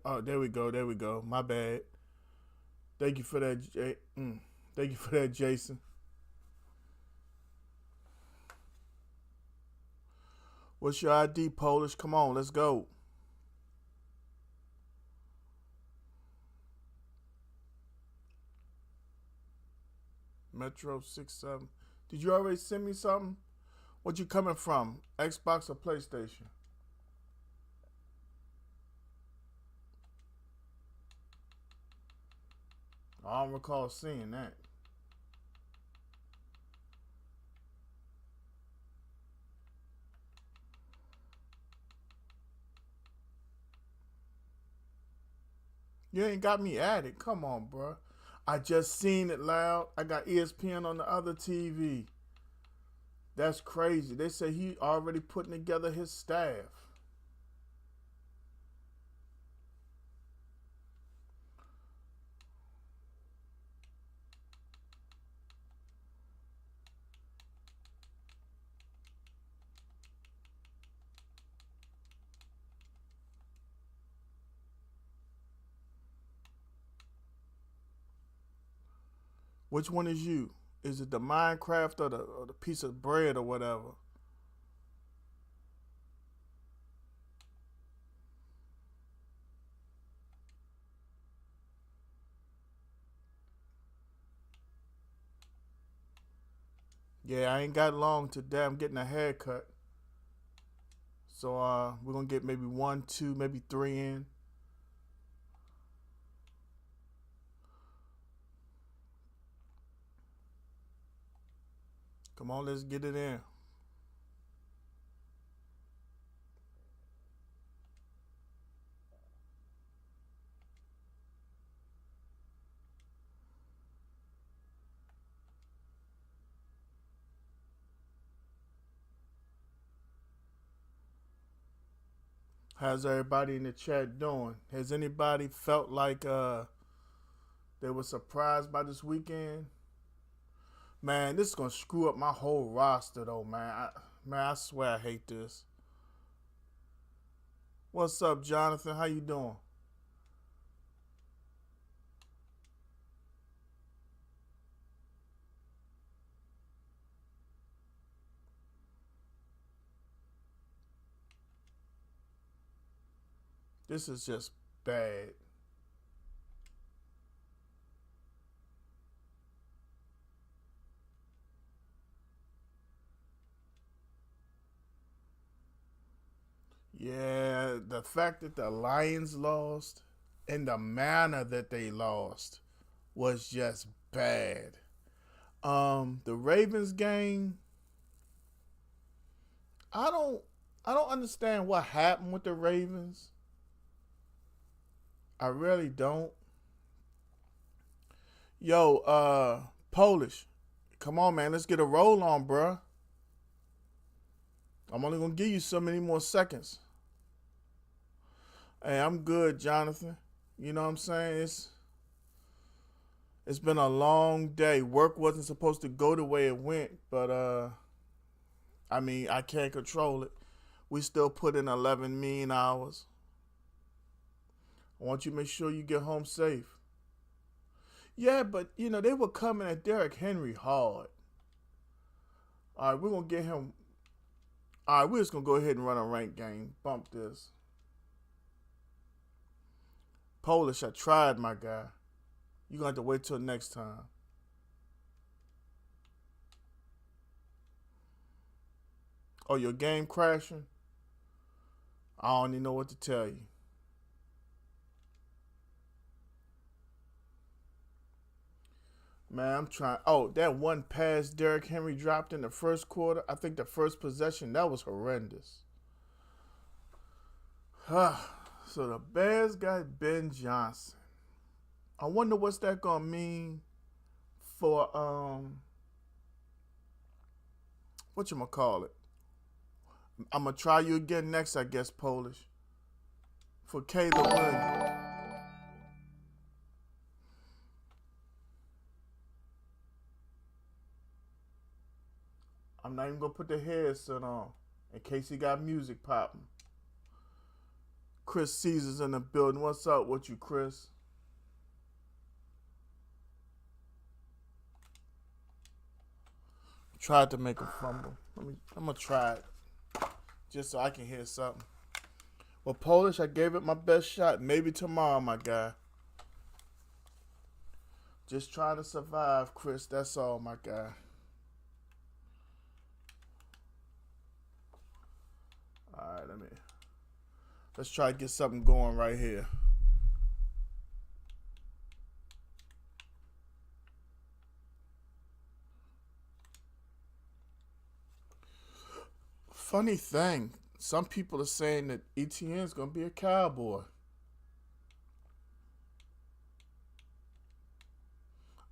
Oh, there we go. There we go. My bad. Thank you for that, Thank you for that, Jason. What's your ID, Polish? Come on, let's go. Metro 6 7. Did you already send me something? What you coming from? Xbox or PlayStation? I don't recall seeing that. You ain't got me added. Come on, bro. I just seen it loud. I got ESPN on the other TV. That's crazy. They say he already putting together his staff. Which one is you? Is it the Minecraft or the piece of bread or whatever? Yeah, I ain't got long today. I'm getting a haircut. So we're gonna get maybe one, two, maybe three in. Come on, let's get it in. How's everybody in the chat doing? Has anybody felt like they were surprised by this weekend? Man, this is gonna screw up my whole roster though, man. I swear I hate this. What's up, Jonathan? How you doing? This is just bad. Yeah, the fact that the Lions lost and the manner that they lost was just bad. The Ravens game, I don't I don't understand what happened with the Ravens. I really don't. Yo, Polish, come on, man, let's get a roll on, bruh. I'm only gonna give you so many more seconds. Hey, I'm good, Jonathan. You know what I'm saying? It's been a long day. Work wasn't supposed to go the way it went, but I mean, I can't control it. We still put in 11 mean hours. I want you to make sure you get home safe. Yeah, but they were coming at Derrick Henry hard. All right, we're gonna get him. All right, we're just gonna go ahead and run a rank game. Bump this. Polish, I tried, my guy. You're gonna have to wait till next time. Oh, your game crashing? I don't even know what to tell you. Man, I'm trying. Oh, that one pass Derrick Henry dropped in the first quarter. I think the first possession, that was horrendous. So the Bears got Ben Johnson. I wonder what's that gonna mean for what you gonna call it? I'm gonna try you again next, I guess, Polish. For Caleb Williams. I'm not even gonna put the headset on in case he got music popping. Chris Caesar's in the building. What's up with you, Chris? Tried to make a fumble. I'm gonna try it just so I can hear something. Well, Polish, I gave it my best shot. Maybe tomorrow, my guy. Just trying to survive, Chris. That's all, my guy. All right, let's try to get something going right here. Funny thing, some people are saying that ETN is going to be a Cowboy.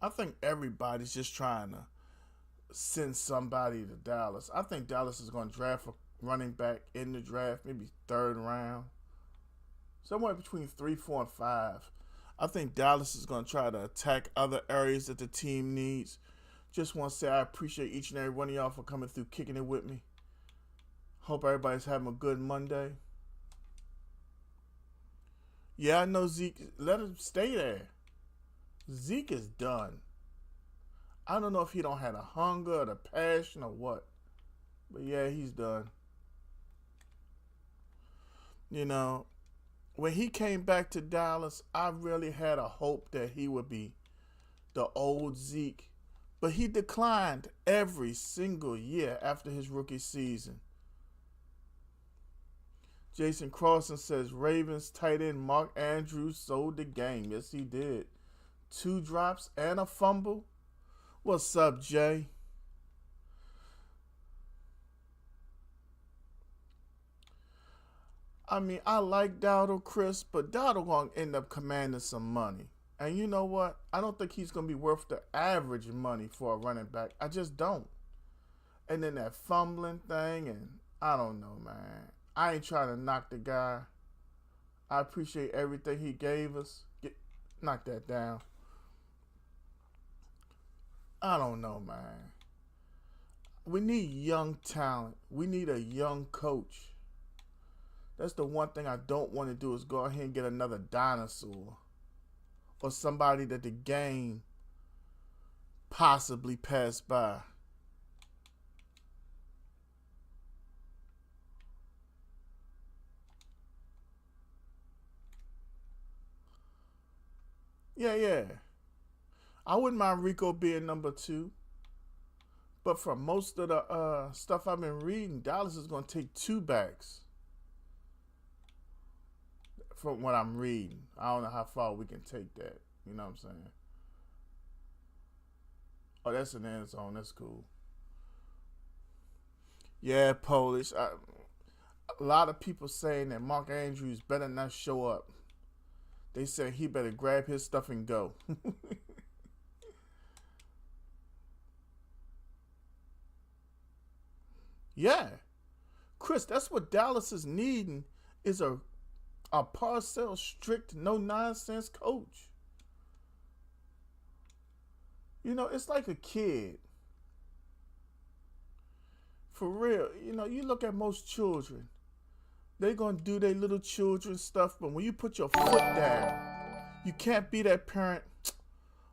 I think everybody's just trying to send somebody to Dallas. I think Dallas is going to draft a running back in the draft, maybe third round. Somewhere between 3, 4, and 5. I think Dallas is going to try to attack other areas that the team needs. Just want to say I appreciate each and every one of y'all for coming through, kicking it with me. Hope everybody's having a good Monday. Yeah, I know Zeke. Let him stay there. Zeke is done. I don't know if he don't have the hunger or the passion or what. But yeah, he's done. You know, when he came back to Dallas, I really had a hope that he would be the old Zeke. But he declined every single year after his rookie season. Jason Crossan says Ravens tight end Mark Andrews sold the game. Yes, he did. 2 drops and a fumble. What's up, Jay? I mean, I like Dowdle, Chris, but Dowdle going to end up commanding some money. And you know what? I don't think he's going to be worth the average money for a running back. I just don't. And then that fumbling thing, and I don't know, man. I ain't trying to knock the guy. I appreciate everything he gave us. Knock that down. I don't know, man. We need young talent. We need a young coach. That's the one thing I don't want to do is go ahead and get another dinosaur. Or somebody that the game possibly passed by. Yeah. I wouldn't mind Rico being number 2. But for most of the stuff I've been reading, Dallas is going to take 2 backs. From what I'm reading. I don't know how far we can take that. You know what I'm saying? Oh, that's an end zone. That's cool. Yeah, Polish. A lot of people saying that Mark Andrews better not show up. They said he better grab his stuff and go. Yeah. Chris, that's what Dallas is needing is a Parcells strict, no-nonsense coach. You know, it's like a kid. For real. You know, you look at most children. They're going to do their little children stuff, but when you put your foot down, you can't be that parent.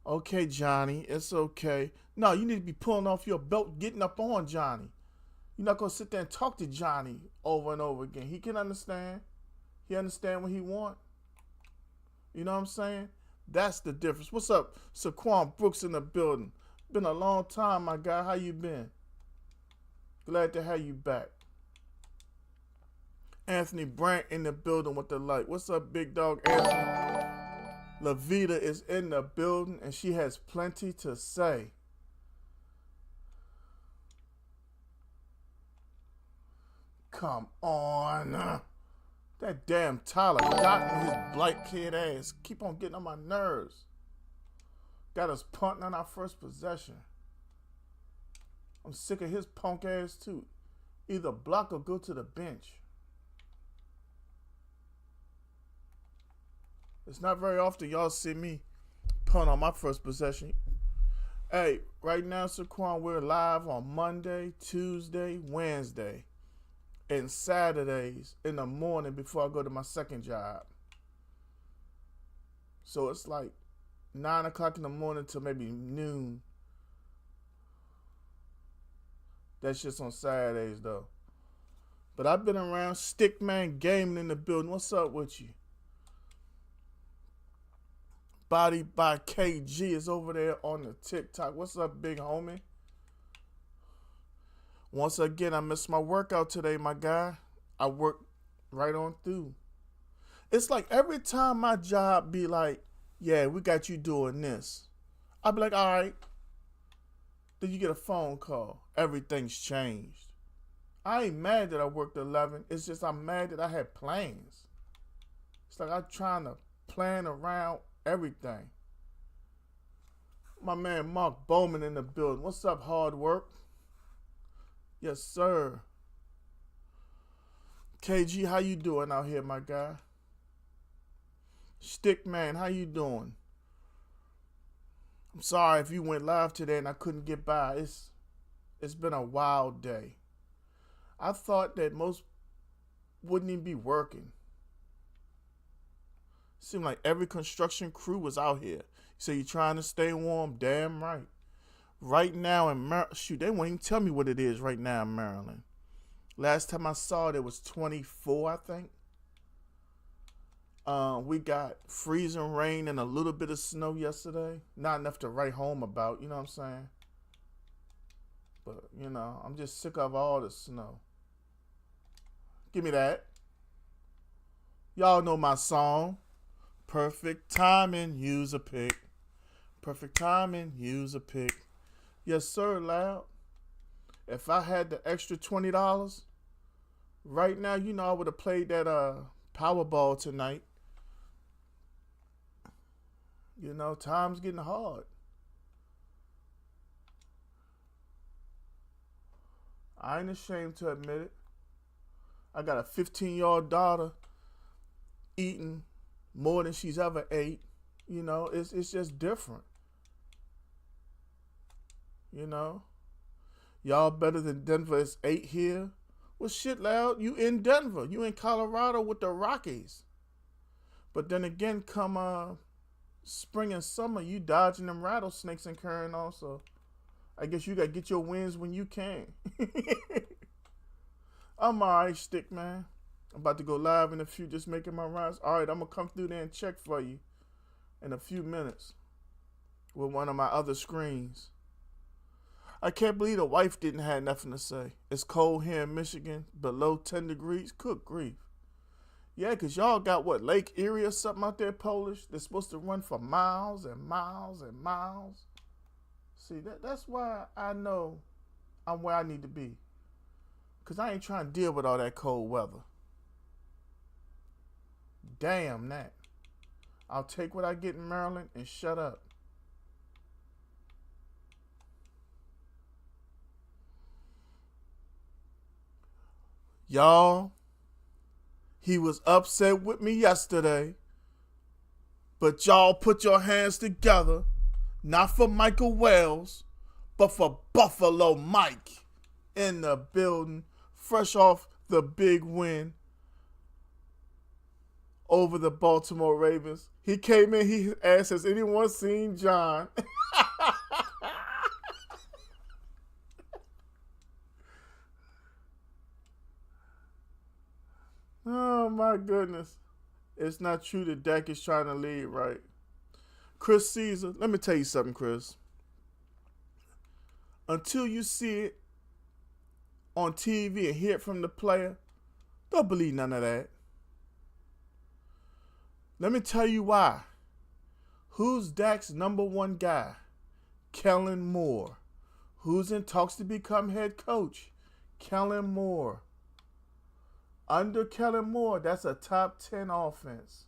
Okay, Johnny, it's okay. No, you need to be pulling off your belt, getting up on Johnny. You're not going to sit there and talk to Johnny over and over again. He can understand. He understand what he want. You know what I'm saying? That's the difference. What's up, Saquon Brooks in the building? Been a long time, my guy. How you been? Glad to have you back. Anthony Brandt in the building with the light. What's up, big dog Anthony? Lavita is in the building, and she has plenty to say. Come on. That damn Tyler Dotton, his blight kid ass, keep on getting on my nerves. Got us punting on our first possession. I'm sick of his punk ass too. Either block or go to the bench. It's not very often y'all see me punt on my first possession. Hey, right now, Saquon, we're live on Monday, Tuesday, Wednesday. and Saturdays in the morning before I go to my second job. So it's like 9 o'clock in the morning till maybe noon. That's just on Saturdays though. But I've been around. Stickman Gaming in the building. What's up with you? Body by KG is over there on the TikTok. What's up, big homie? Once again, I missed my workout today, my guy. I worked right on through. It's like every time my job be like, yeah, we got you doing this. I'll be like, all right. Then you get a phone call. Everything's changed. I ain't mad that I worked 11. It's just I'm mad that I had plans. It's like I'm trying to plan around everything. My man Mark Bowman in the building. What's up, hard work? Yes, sir. KG, how you doing out here, my guy? Stickman, how you doing? I'm sorry if you went live today and I couldn't get by. It's been a wild day. I thought that most wouldn't even be working. Seemed like every construction crew was out here. So you trying to stay warm? Damn right. Right now in Maryland, shoot, they won't even tell me what it is right now in Maryland. Last time I saw it was 24, I think. We got freezing rain and a little bit of snow yesterday. Not enough to write home about, you know what I'm saying? But, you know, I'm just sick of all the snow. Give me that. Y'all know my song. Perfect timing, use a pick. Perfect timing, use a pick. Yes, sir, Loud. If I had the extra $20, right now, you know, I would have played that Powerball tonight. You know, time's getting hard. I ain't ashamed to admit it. I got a 15-year-old daughter eating more than she's ever ate. You know, it's just different. You know, y'all better than Denver is 8 here. Well, shit, Loud, you in Denver. You in Colorado with the Rockies. But then again, come spring and summer, you dodging them rattlesnakes and carrying on. So I guess you got to get your wins when you can. I'm all right, Stick, man. I'm about to go live in a few, just making my rounds. All right, I'm going to come through there and check for you in a few minutes with one of my other screens. I can't believe the wife didn't have nothing to say. It's cold here in Michigan, below 10 degrees. Good grief. Yeah, because y'all got, what, Lake Erie or something out there, Polish? They're supposed to run for miles and miles and miles. See, that's why I know I'm where I need to be. Because I ain't trying to deal with all that cold weather. Damn that. I'll take what I get in Maryland and shut up. Y'all, he was upset with me yesterday, but y'all put your hands together, not for Michael Wells, but for Buffalo Mike in the building, fresh off the big win over the Baltimore Ravens. He came in, he asked, has anyone seen John? Oh, my goodness. It's not true that Dak is trying to lead, right? Chris Caesar, let me tell you something, Chris. Until you see it on TV and hear it from the player, don't believe none of that. Let me tell you why. Who's Dak's number one guy? Kellen Moore. Who's in talks to become head coach? Kellen Moore. Under Kellen Moore, that's a top 10 offense.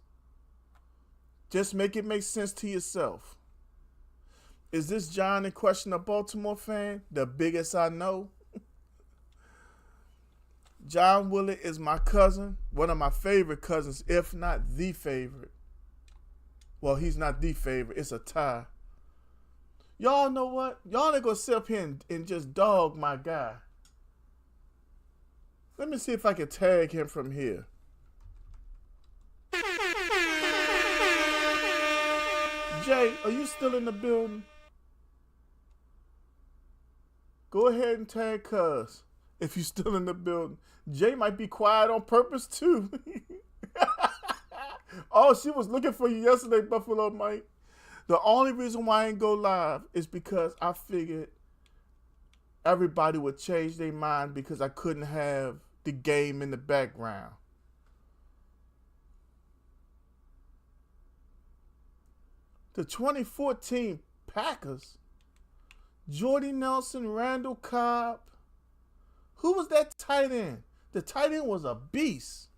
Just make it make sense to yourself. Is this John in question a Baltimore fan? The biggest I know. John Willett is my cousin, one of my favorite cousins, if not the favorite. Well, he's not the favorite. It's a tie. Y'all know what? Y'all ain't gonna sit up here and just dog my guy. Let me see if I can tag him from here. Jay, are you still in the building? Go ahead and tag Cuz if you're still in the building. Jay might be quiet on purpose too. Oh, she was looking for you yesterday, Buffalo Mike. The only reason why I ain't go live is because I figured everybody would change their mind because I couldn't have the game in the background. The 2014 Packers, Jordy Nelson, Randall Cobb. Who was that tight end? The tight end was a beast.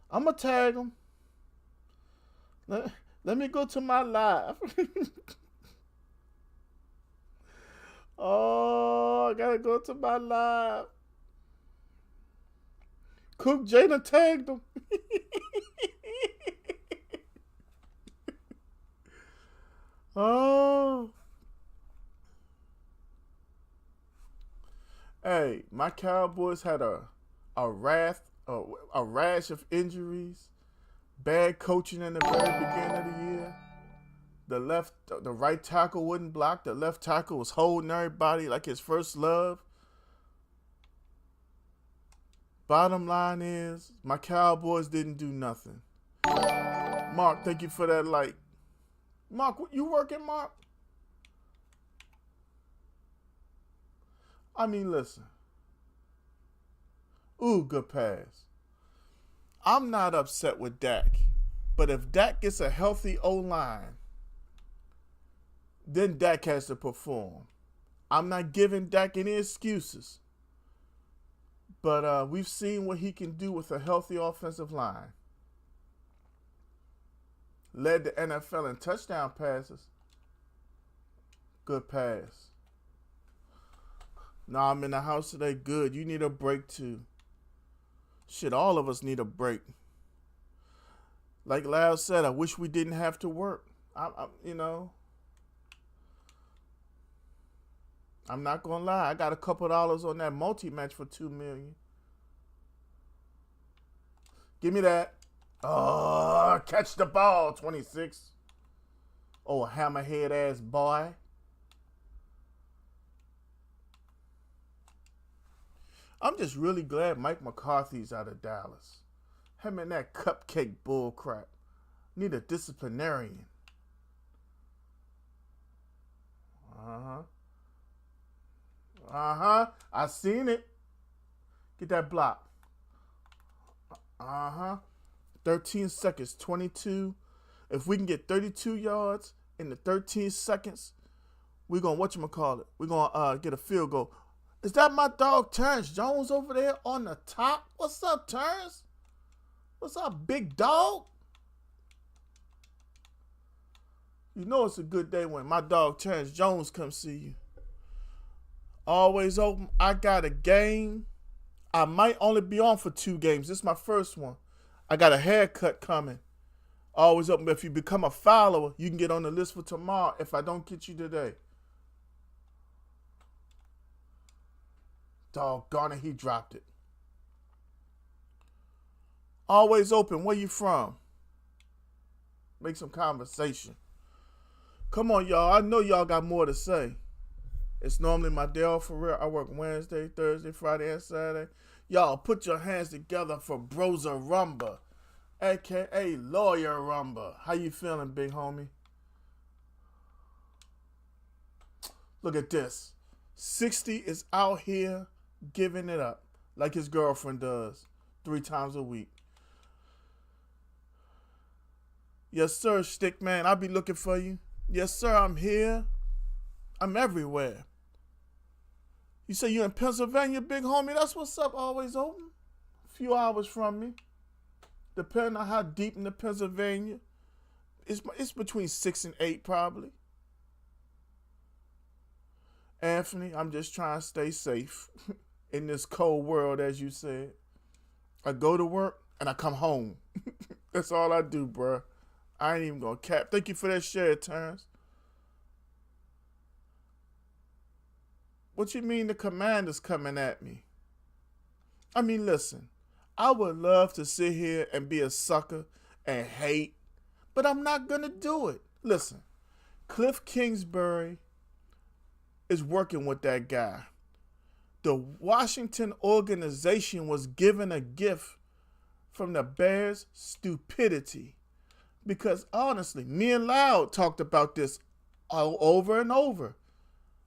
I'm going to tag him. Let me go to my live. Oh, I got to go to my live. Cook Jada tagged him. Oh. Hey, my Cowboys had a rash of injuries, bad coaching in the very beginning of the year. The right tackle wouldn't block. The left tackle was holding everybody like his first love. Bottom line is, my Cowboys didn't do nothing. Mark, thank you for that like. Mark, you working, Mark? I mean, listen. Ooh, good pass. I'm not upset with Dak. But if Dak gets a healthy O-line, then Dak has to perform. I'm not giving Dak any excuses. But we've seen what he can do with a healthy offensive line. Led the NFL in touchdown passes. Good pass. Nah, I'm in the house today. Good. You need a break too. Shit, all of us need a break. Like Lau said, I wish we didn't have to work. I'm not gonna lie. I got a couple dollars on that multi-match for $2 million. Give me that. Oh, catch the ball, 26. Oh, hammerhead ass boy. I'm just really glad Mike McCarthy's out of Dallas. Him and that cupcake bull crap. Need a disciplinarian. I seen it. Get that block. 13 seconds, 22. If we can get 32 yards in the 13 seconds, we're going to whatchamacallit. We're going to get a field goal. Is that my dog Terrence Jones over there on the top? What's up, Terrence? What's up, big dog? You know it's a good day when my dog Terrence Jones comes see you. Always open. I got a game. I might only be on for 2 games. This is my first one. I got a haircut coming. Always open. If you become a follower, you can get on the list for tomorrow if I don't get you today. Doggone it, he dropped it. Always open. Where you from? Make some conversation. Come on, y'all. I know y'all got more to say. It's normally my day off for real. I work Wednesday, Thursday, Friday, and Saturday. Y'all, put your hands together for Broza Rumba, a.k.a. Lawyer Rumba. How you feeling, big homie? Look at this. 60 is out here giving it up like his girlfriend does 3 times a week. Yes, sir, Stickman. I'll be looking for you. Yes, sir, I'm here. I'm everywhere. You say you in Pennsylvania, big homie? That's what's up, always open. A few hours from me. Depending on how deep into Pennsylvania. It's between 6 and 8 probably. Anthony, I'm just trying to stay safe in this cold world, as you said. I go to work and I come home. That's all I do, bruh. I ain't even gonna cap. Thank you for that share, Terrence. What you mean the commander's coming at me? I mean, listen, I would love to sit here and be a sucker and hate, but I'm not going to do it. Listen, Cliff Kingsbury is working with that guy. The Washington organization was given a gift from the Bears' stupidity. Because honestly, me and Loud talked about this over and over.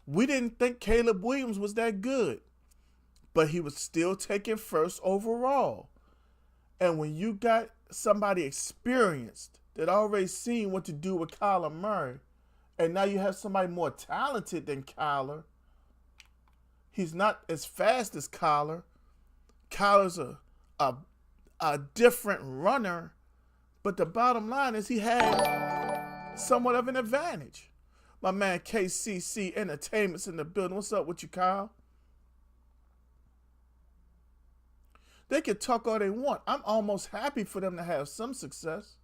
We didn't think Caleb Williams was that good, but he was still taken first overall. And when you got somebody experienced that already seen what to do with Kyler Murray, and now you have somebody more talented than Kyler, he's not as fast as Kyler. Kyler's a different runner, but the bottom line is he had somewhat of an advantage. My man KCC Entertainment's in the building. What's up with you, Kyle? They can talk all they want. I'm almost happy for them to have some success.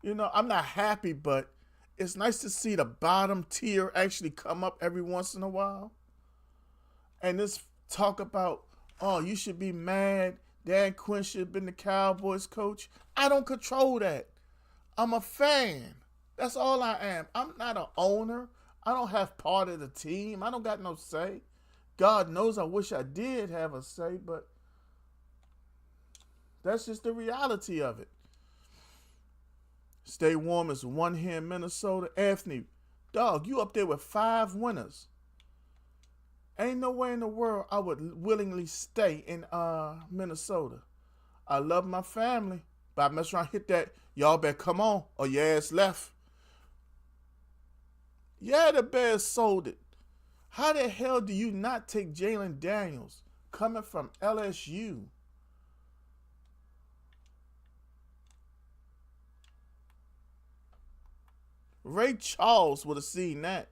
You know, I'm not happy, but it's nice to see the bottom tier actually come up every once in a while. And this talk about, oh, you should be mad. Dan Quinn should have been the Cowboys coach. I don't control that. I'm a fan. That's all I am. I'm not an owner. I don't have part of the team. I don't got no say. God knows I wish I did have a say, but that's just the reality of it. Stay warm is one here in Minnesota. Anthony, dog, you up there with 5 winners. Ain't no way in the world I would willingly stay in Minnesota. I love my family, but I mess around hit that, y'all better come on, or your ass left. Yeah, the Bears sold it. How the hell do you not take Jalen Daniels coming from LSU? Ray Charles would have seen that.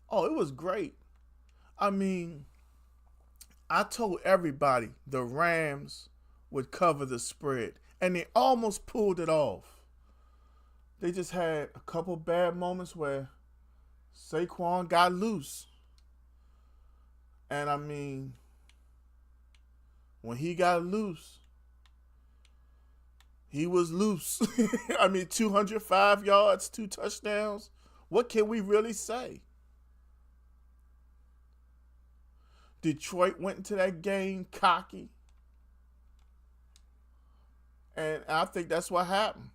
Oh, it was great. I mean, I told everybody the Rams would cover the spread, and they almost pulled it off. They just had a couple bad moments where Saquon got loose. And I mean, when he got loose, he was loose. I mean, 205 yards, 2 touchdowns. What can we really say? Detroit went into that game cocky. And I think that's what happened.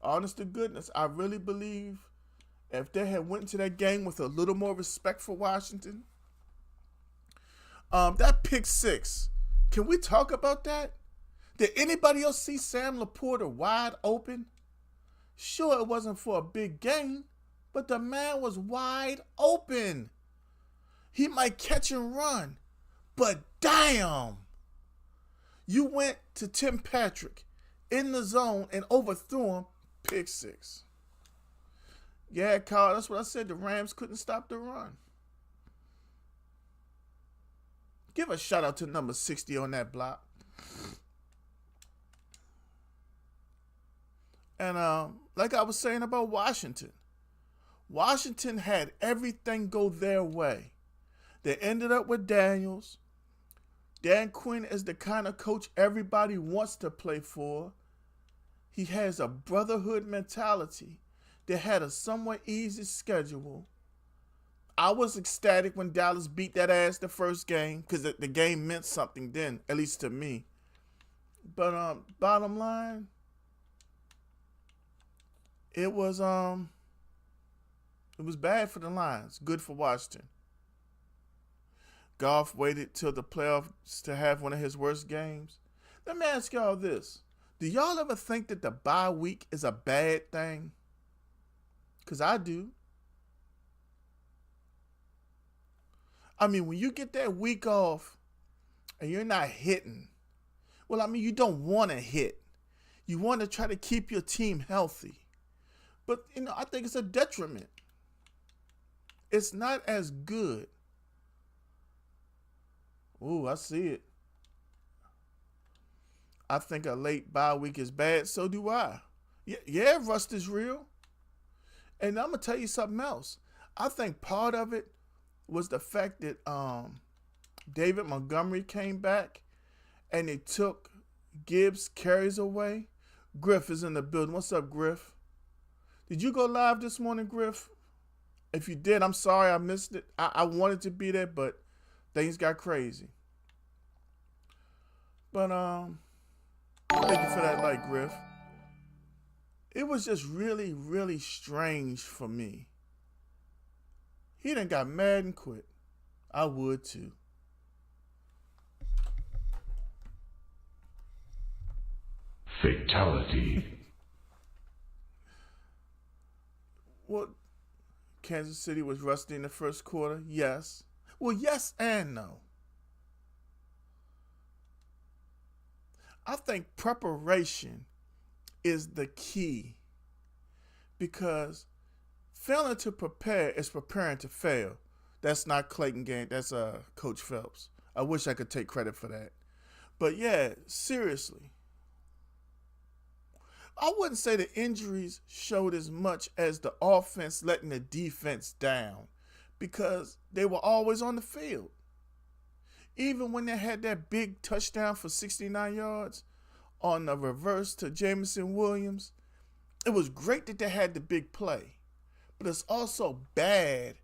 Honest to goodness, I really believe if they had went into that game with a little more respect for Washington, that pick 6, can we talk about that? Did anybody else see Sam Laporta wide open? Sure, it wasn't for a big gain, but the man was wide open. He might catch and run, but damn, you went to Tim Patrick in the zone and overthrew him. Pick 6. Yeah, Carl, that's what I said. The Rams couldn't stop the run. Give a shout out to number 60 on that block. And like I was saying about Washington, Washington had everything go their way. They ended up with Daniels. Dan Quinn is the kind of coach everybody wants to play for. He has a brotherhood mentality. They had a somewhat easy schedule. I was ecstatic when Dallas beat that ass the first game because the game meant something then, at least to me. But bottom line, it was bad for the Lions, good for Washington. Goff waited till the playoffs to have one of his worst games. Let me ask y'all this. Do y'all ever think that the bye week is a bad thing? Because I do. I mean, when you get that week off and you're not hitting, well, I mean, you don't want to hit. You want to try to keep your team healthy. But, you know, I think it's a detriment. It's not as good. Ooh, I see it. I think a late bye week is bad. So do I. Yeah, rust is real. And I'm going to tell you something else. I think part of it was the fact that David Montgomery came back and they took Gibbs' carries away. Griff is in the building. What's up, Griff? Did you go live this morning, Griff? If you did, I'm sorry I missed it. I wanted to be there, but things got crazy. But thank you for that like, Griff. It was just really, really strange for me. He done got mad and quit. I would too. Fatality. Well, Kansas City was rusty in the first quarter? Yes. Well, yes and no. I think preparation is the key, because failing to prepare is preparing to fail. That's not Clayton Gaines. That's Coach Phelps. I wish I could take credit for that. But yeah, seriously. I wouldn't say the injuries showed as much as the offense letting the defense down, because they were always on the field. Even when they had that big touchdown for 69 yards on the reverse to Jameson Williams, it was great that they had the big play. But it's also bad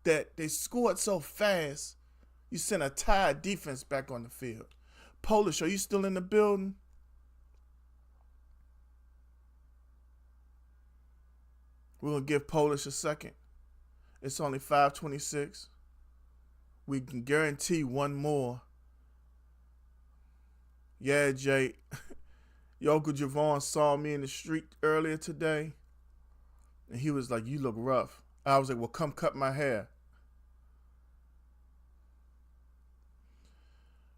that they scored so fast, you sent a tired defense back on the field. Polish, are you still in the building? We're going to give Polish a second. It's only 5:26. We can guarantee one more. Yeah, Jay. Your Uncle Javon saw me in the street earlier today, and he was like, "You look rough." I was like, "Well, come cut my hair."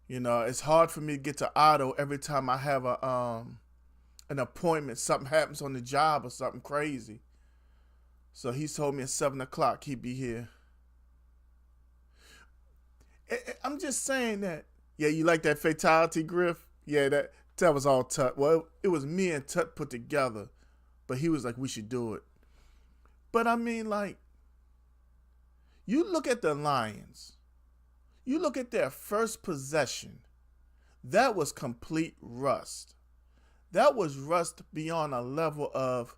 You know, it's hard for me to get to Otto every time I have an appointment. Something happens on the job or something crazy. So he told me at 7 o'clock he'd be here. I'm just saying that. Yeah, you like that fatality, Griff? Yeah, that was all Tut. Well, it was me and Tut put together, but he was like, we should do it. But I mean, like, you look at the Lions. You look at their first possession. That was complete rust. That was rust beyond a level of,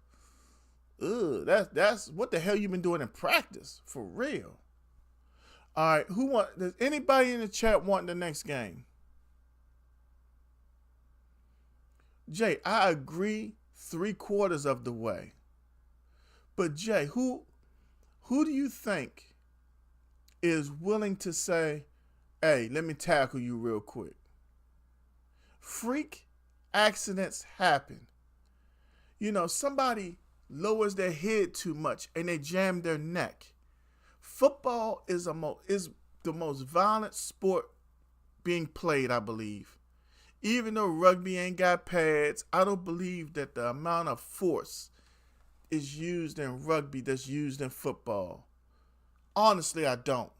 that's what the hell you been doing in practice, for real. All right, does anybody in the chat want the next game? Jay, I agree 3/4 of the way. But Jay, who do you think is willing to say, hey, let me tackle you real quick? Freak accidents happen. You know, somebody lowers their head too much and they jam their neck. Football is the most violent sport being played, I believe. Even though rugby ain't got pads, I don't believe that the amount of force is used in rugby that's used in football. Honestly, I don't.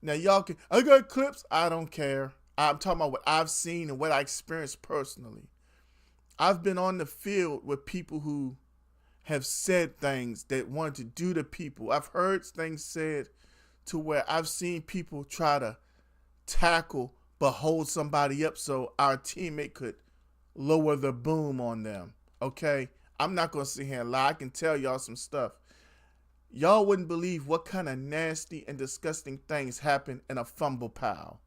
Now, I got clips. I don't care. I'm talking about what I've seen and what I experienced personally. I've been on the field with people who have said things that wanted to do to people. I've heard things said to where I've seen people try to tackle but hold somebody up so our teammate could lower the boom on them. Okay? I'm not going to sit here and lie. I can tell y'all some stuff. Y'all wouldn't believe what kind of nasty and disgusting things happen in a fumble pile.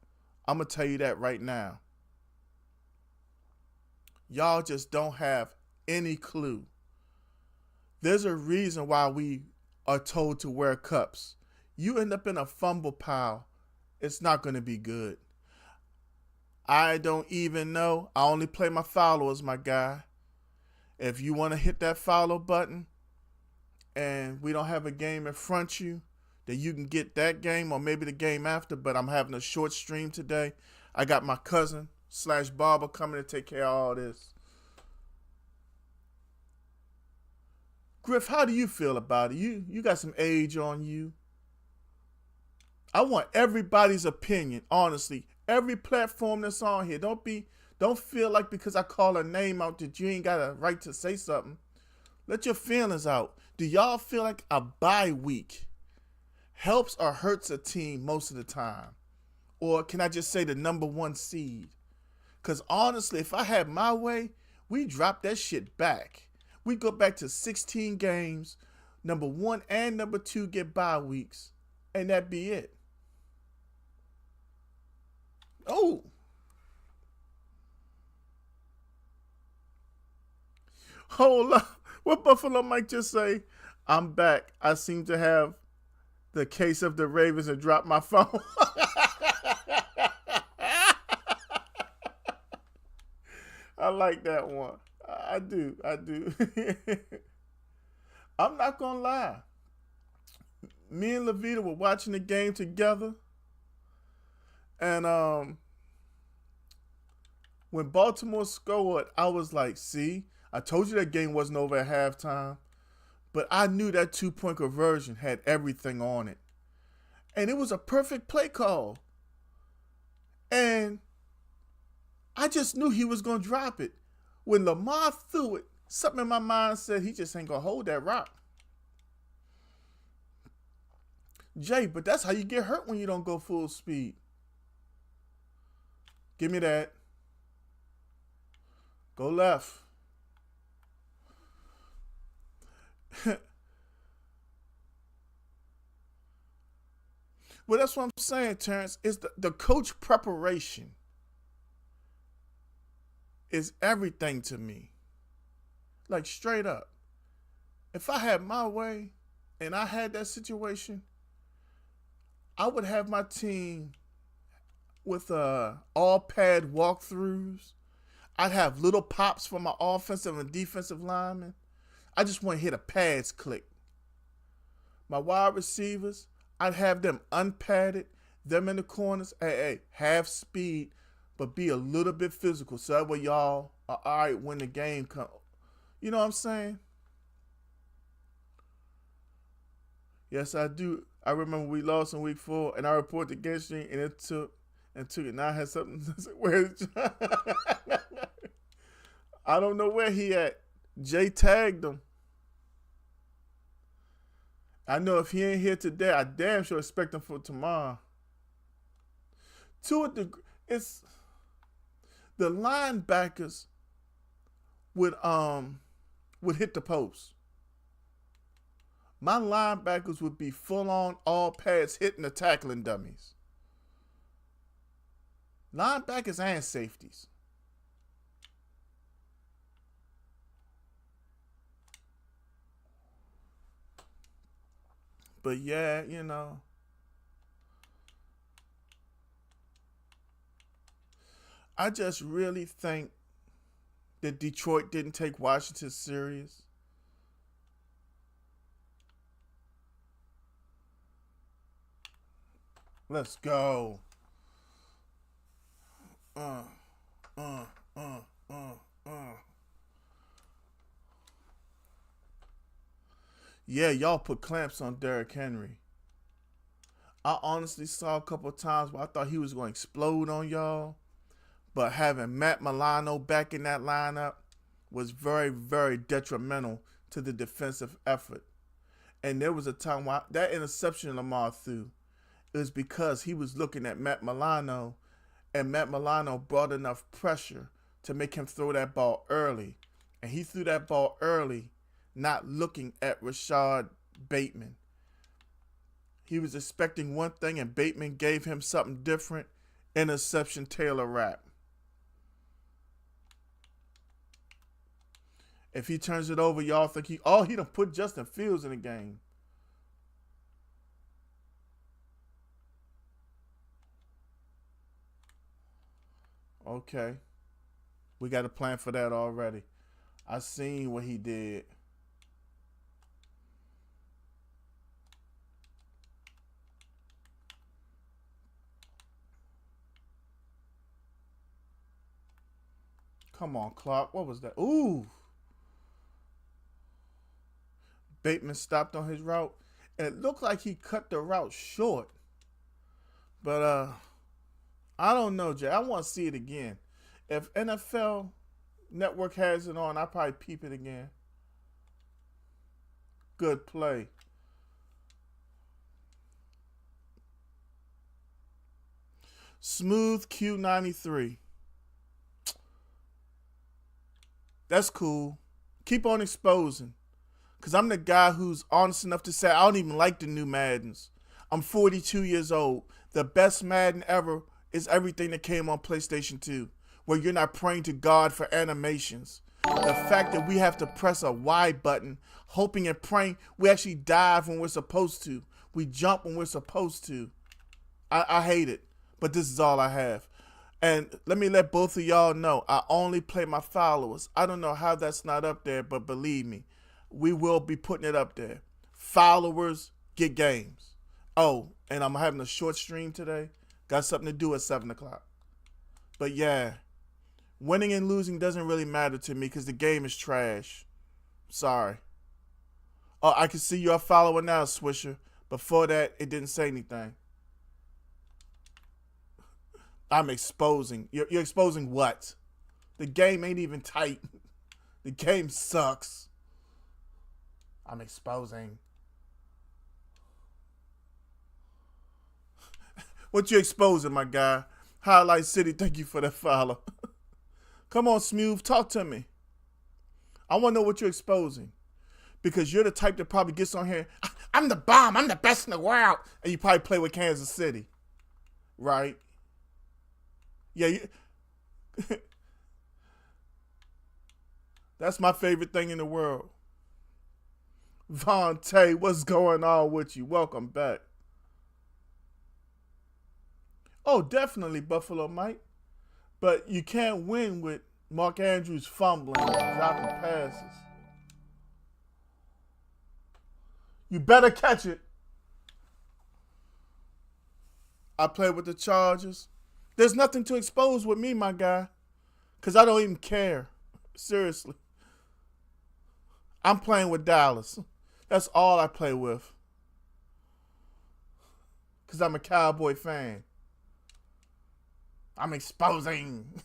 I'm going to tell you that right now. Y'all just don't have any clue. There's a reason why we are told to wear cups. You end up in a fumble pile, it's not going to be good. I don't even know. I only play my followers, my guy. If you want to hit that follow button and we don't have a game in front of you, then you can get that game or maybe the game after, but I'm having a short stream today. I got my cousin / barber coming to take care of all this. Griff, how do you feel about it? You got some age on you. I want everybody's opinion, honestly. Every platform that's on here. Don't feel like because I call a name out that you ain't got a right to say something. Let your feelings out. Do y'all feel like a bye week helps or hurts a team most of the time? Or can I just say the number one seed? Because honestly, if I had my way, we drop that shit back. We go back to 16 games. Number one and number two get bye weeks. And that be it. Oh. Hold up. What Buffalo Mike just say? I'm back. I seem to have the case of the Ravens and dropped my phone. I like that one. I do. I'm not going to lie. Me and Levita were watching the game together. And when Baltimore scored, I was like, see, I told you that game wasn't over at halftime. But I knew that 2-point conversion had everything on it. And it was a perfect play call. And I just knew he was going to drop it. When Lamar threw it, something in my mind said he just ain't going to hold that rock. Jay, but that's how you get hurt when you don't go full speed. Give me that. Go left. Well, that's what I'm saying, Terrence. Is the coach preparation is everything to me. Like, straight up. If I had my way and I had that situation, I would have my team with all pad walkthroughs. I'd have little pops for my offensive and defensive linemen. I just want to hear the pads click. My wide receivers, I'd have them unpadded, them in the corners. Hey, have speed, but be a little bit physical. So that way y'all are all right when the game comes. You know what I'm saying? Yes, I do. I remember we lost in week 4, and I reported against you, and it took it. Now I had something to say. Where's I don't know where he at. Jay tagged him. I know if he ain't here today, I damn sure expect him for tomorrow. To a degree, it's the linebackers would hit the post. My linebackers would be full on all pads hitting the tackling dummies. Linebackers and safeties. But yeah, you know. I just really think that Detroit didn't take Washington serious. Let's go. uh, uh, uh, uh. Yeah, y'all put clamps on Derrick Henry. I honestly saw a couple of times where I thought he was going to explode on y'all. But having Matt Milano back in that lineup was very, very detrimental to the defensive effort. And there was a time where that interception Lamar threw, it was because he was looking at Matt Milano, and Matt Milano brought enough pressure to make him throw that ball early. And he threw that ball early, not looking at Rashad Bateman. He was expecting one thing, and Bateman gave him something different. Interception, Taylor Rapp. If he turns it over, y'all think he done put Justin Fields in the game. Okay. We got a plan for that already. I seen what he did. Come on, Clark. What was that? Ooh. Bateman stopped on his route, and it looked like he cut the route short. But I don't know, Jay. I want to see it again. If NFL Network has it on, I'll probably peep it again. Good play. Smooth Q93. That's cool. Keep on exposing. Because I'm the guy who's honest enough to say I don't even like the new Maddens. I'm 42 years old. The best Madden ever is everything that came on PlayStation 2, where you're not praying to God for animations. The fact that we have to press a Y button, hoping and praying, we actually dive when we're supposed to. We jump when we're supposed to. I hate it, but this is all I have. And let me let both of y'all know, I only play my followers. I don't know how that's not up there, but believe me, we will be putting it up there. Followers get games. Oh, and I'm having a short stream today. Got something to do at 7 o'clock. But yeah, winning and losing doesn't really matter to me because the game is trash. Sorry. Oh, I can see you're a follower now, Swisher. Before that, it didn't say anything. I'm exposing. You're exposing what? The game ain't even tight. The game sucks. I'm exposing. What you exposing, my guy? Highlight City, thank you for that follow. Come on, Smooth, talk to me. I want to know what you're exposing. Because you're the type that probably gets on here, I'm the bomb, I'm the best in the world. And you probably play with Kansas City. Right? Yeah. That's my favorite thing in the world. Vontae, what's going on with you? Welcome back. Oh, definitely, Buffalo Mike. But you can't win with Mark Andrews fumbling and dropping passes. You better catch it. I play with the Chargers. There's nothing to expose with me, my guy. Because I don't even care. Seriously. I'm playing with Dallas. That's all I play with. Because I'm a Cowboy fan. I'm exposing.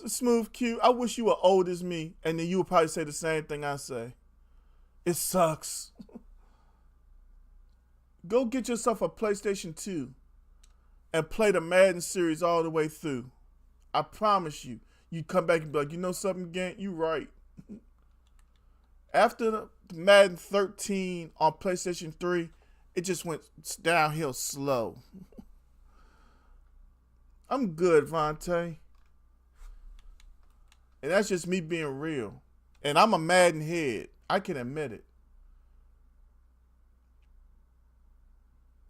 Smooth Q, I wish you were old as me, and then you would probably say the same thing I say. It sucks. Go get yourself a PlayStation 2 and play the Madden series all the way through. I promise you. You come back and be like, you know something, Gant? You right. After the Madden 13 on PlayStation 3, it just went downhill slow. I'm good, Vontae. And that's just me being real. And I'm a Madden head. I can admit it.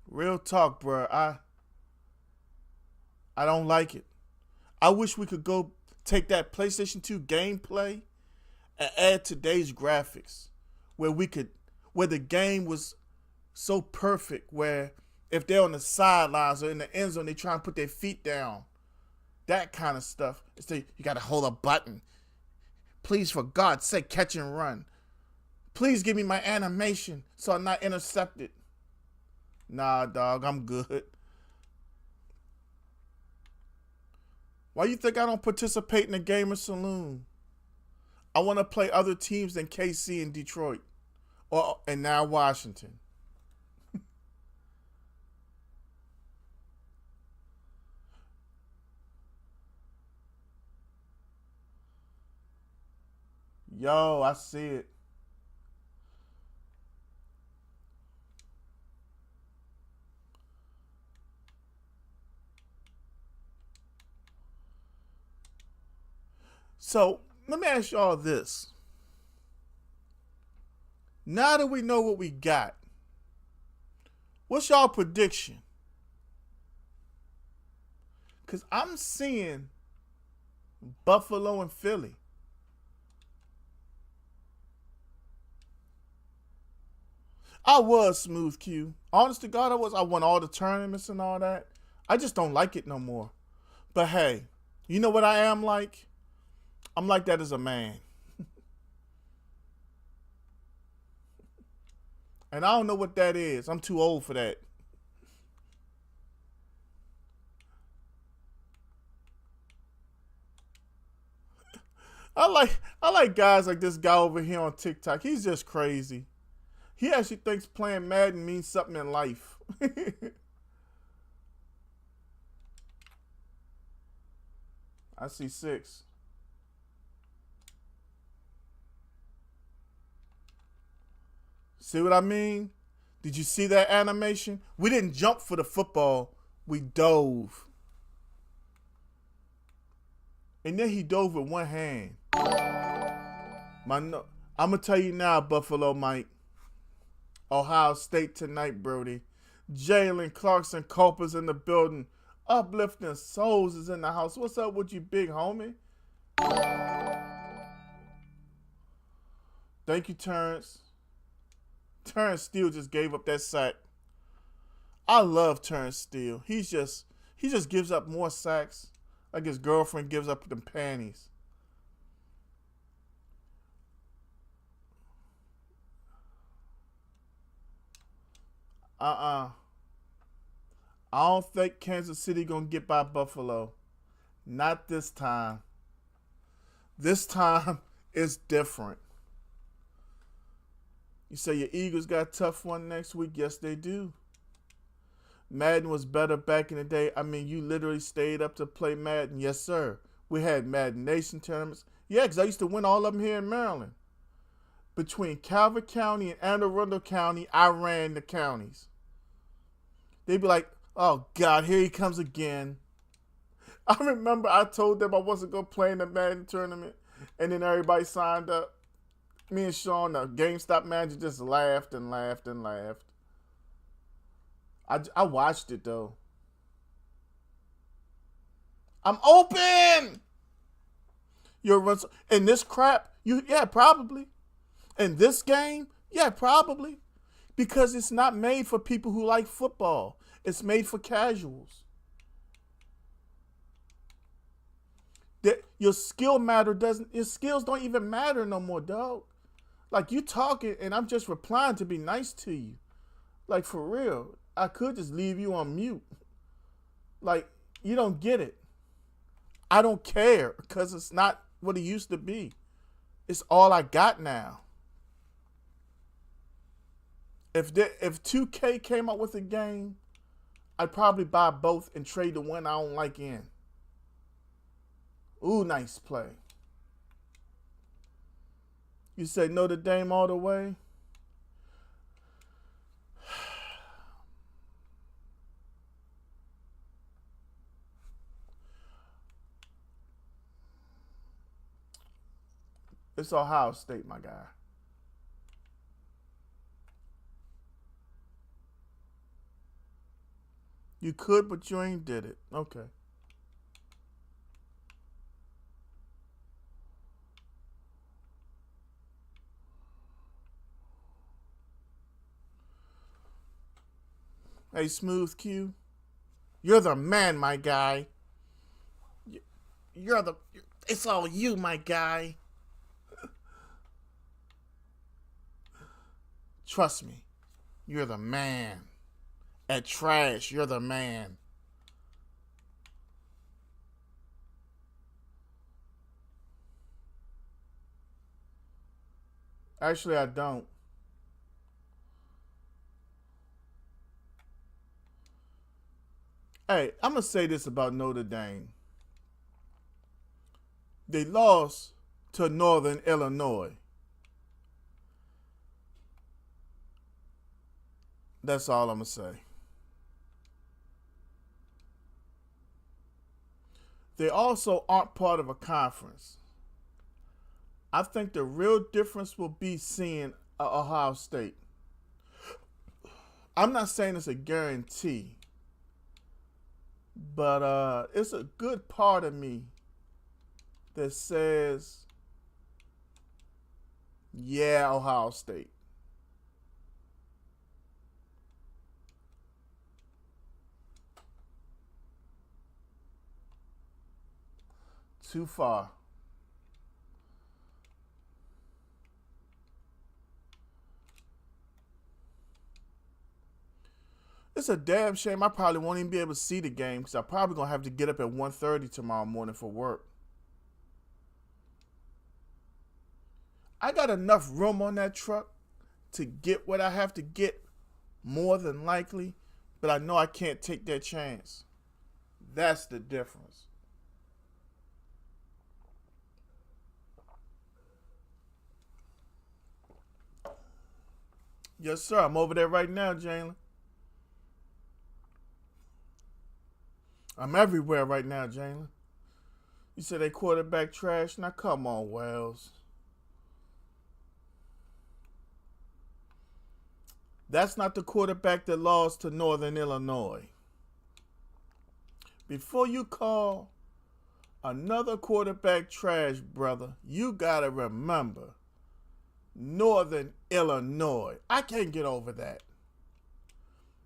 Real talk, bro. I don't like it. I wish we could go take that PlayStation 2 gameplay and add today's graphics where the game was so perfect where if they're on the sidelines or in the end zone, they try and put their feet down. That kind of stuff. You got to hold a button. Please, for God's sake, catch and run. Please give me my animation so I'm not intercepted. Nah, dog, I'm good. Why you think I don't participate in the Gamer Saloon? I want to play other teams than KC and Detroit. And now Washington. Yo, I see it. So, let me ask y'all this. Now that we know what we got, what's y'all prediction? Because I'm seeing Buffalo and Philly. I was Smooth Q. Honest to God, I was. I won all the tournaments and all that. I just don't like it no more. But hey, you know what I am like? I'm like that as a man. And I don't know what that is. I'm too old for that. I like guys like this guy over here on TikTok. He's just crazy. He actually thinks playing Madden means something in life. I see 6. See what I mean? Did you see that animation? We didn't jump for the football. We dove. And then he dove with one hand. I'm going to tell you now, Buffalo Mike. Ohio State tonight, Brody. Jalen Clarkson Culper's in the building. Uplifting Souls is in the house. What's up with you, big homie? Thank you, Terrence. Terrence Steele just gave up that sack. I love Terrence Steele. He just gives up more sacks like his girlfriend gives up them panties. I don't think Kansas City gonna get by Buffalo. Not this time. This time it's different. You say your Eagles got a tough one next week? Yes, they do. Madden was better back in the day. I mean, you literally stayed up to play Madden. Yes, sir. We had Madden Nation tournaments. Yeah, because I used to win all of them here in Maryland. Between Calvert County and Anne Arundel County, I ran the counties. They'd be like, oh, God, here he comes again. I remember I told them I wasn't going to play in the Madden tournament, and then everybody signed up. Me and Sean, the GameStop manager, just laughed and laughed and laughed. I watched it, though. I'm open! In this crap? Yeah, probably. In this game? Yeah, probably. Because it's not made for people who like football. It's made for casuals. Your skill matter doesn't. Your skills don't even matter no more, dog. Like, you talking and I'm just replying to be nice to you. Like, for real. I could just leave you on mute. Like, you don't get it. I don't care because it's not what it used to be. It's all I got now. If 2K came out with a game, I'd probably buy both and trade the one I don't like in. Ooh, nice play. You say Notre Dame all the way? It's Ohio State, my guy. You could, but you ain't did it. Okay. Hey, Smooth Q. You're the man, my guy. It's all you, my guy. Trust me. You're the man. At trash, you're the man. Actually, I don't. Hey, I'm going to say this about Notre Dame. They lost to Northern Illinois. That's all I'm going to say. They also aren't part of a conference. I think the real difference will be seeing Ohio State. I'm not saying it's a guarantee, but it's a good part of me that says, yeah, Ohio State. Too far. It's a damn shame I probably won't even be able to see the game because I'm probably going to have to get up at 1:30 tomorrow morning for work. I got enough room on that truck to get what I have to get, more than likely, but I know I can't take that chance. That's the difference. Yes, sir. I'm over there right now, Jalen. I'm everywhere right now, Jalen. You said they quarterback trash. Now come on, Wells. That's not the quarterback that lost to Northern Illinois. Before you call another quarterback trash, brother, you gotta remember Northern Illinois. I can't get over that.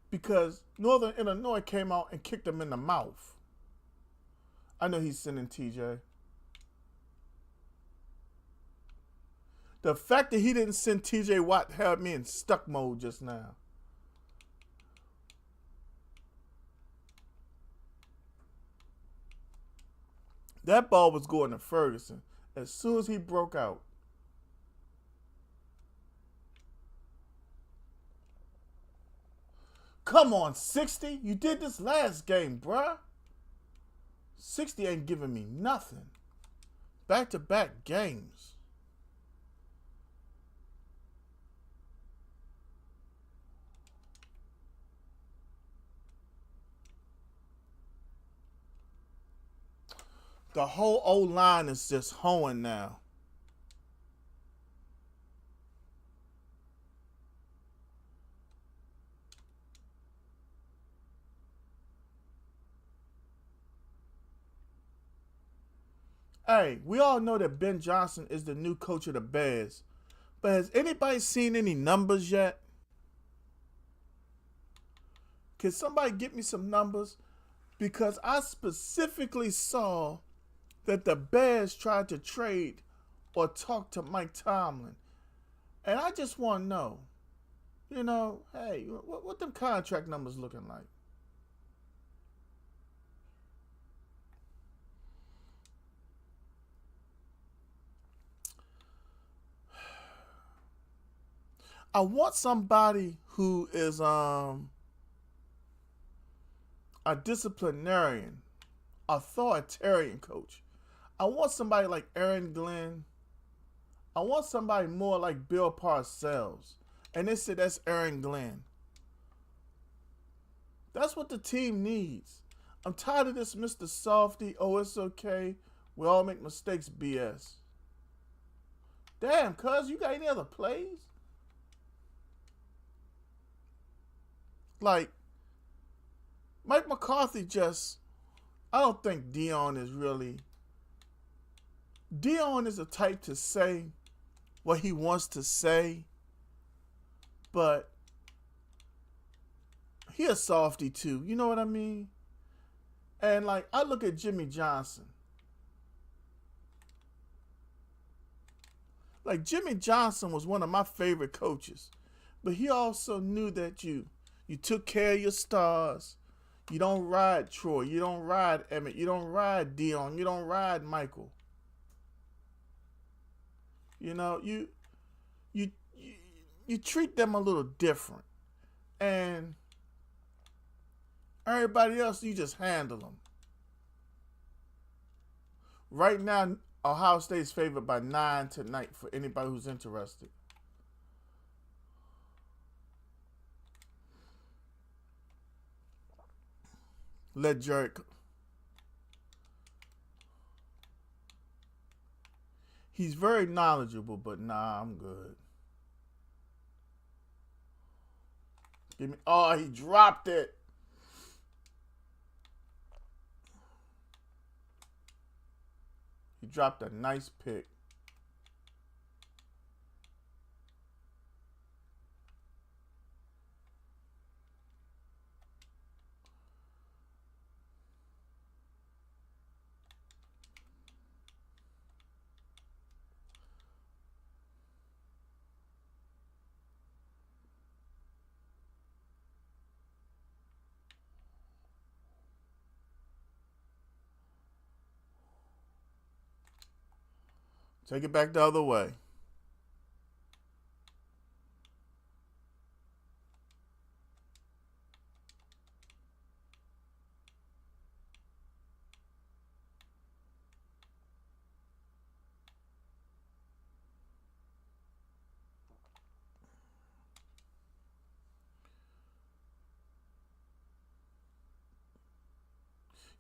Because Northern Illinois came out and kicked him in the mouth. I know he's sending TJ. The fact that he didn't send TJ Watt had me in stuck mode just now. That ball was going to Ferguson as soon as he broke out. Come on, 60. You did this last game, bruh. 60 ain't giving me nothing. Back-to-back games. The whole O-line is just hoeing now. Hey, we all know that Ben Johnson is the new coach of the Bears. But has anybody seen any numbers yet? Can somebody get me some numbers? Because I specifically saw that the Bears tried to trade or talk to Mike Tomlin. And I just want to know, hey, what them contract numbers looking like? I want somebody who is a disciplinarian, authoritarian coach. I want somebody like Aaron Glenn. I want somebody more like Bill Parcells. And they said that's Aaron Glenn. That's what the team needs. I'm tired of this Mr. Softy, oh, it's okay, we all make mistakes BS. Damn, cuz, you got any other plays? Like, Mike McCarthy I don't think Dion is really. Dion is the type to say what he wants to say, but he a softy too. You know what I mean? And like, I look at Jimmy Johnson. Like, Jimmy Johnson was one of my favorite coaches, but he also knew that you took care of your stars. You don't ride Troy. You don't ride Emmett. You don't ride Dion. You don't ride Michael. You treat them a little different. And everybody else, you just handle them. Right now, Ohio State's favored by 9 tonight for anybody who's interested. Let Jarrett. He's very knowledgeable, but nah, I'm good. Give me. Oh, he dropped it. He dropped a nice pick. Take it back the other way.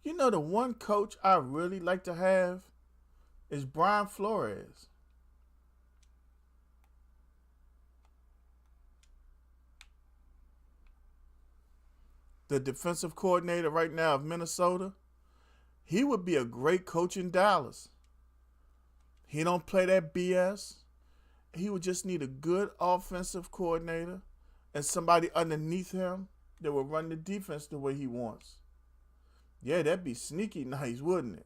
You know, the one coach I really like to have is Brian Flores. The defensive coordinator right now of Minnesota. He would be a great coach in Dallas. He don't play that BS. He would just need a good offensive coordinator and somebody underneath him that will run the defense the way he wants. Yeah, that'd be sneaky nice, wouldn't it?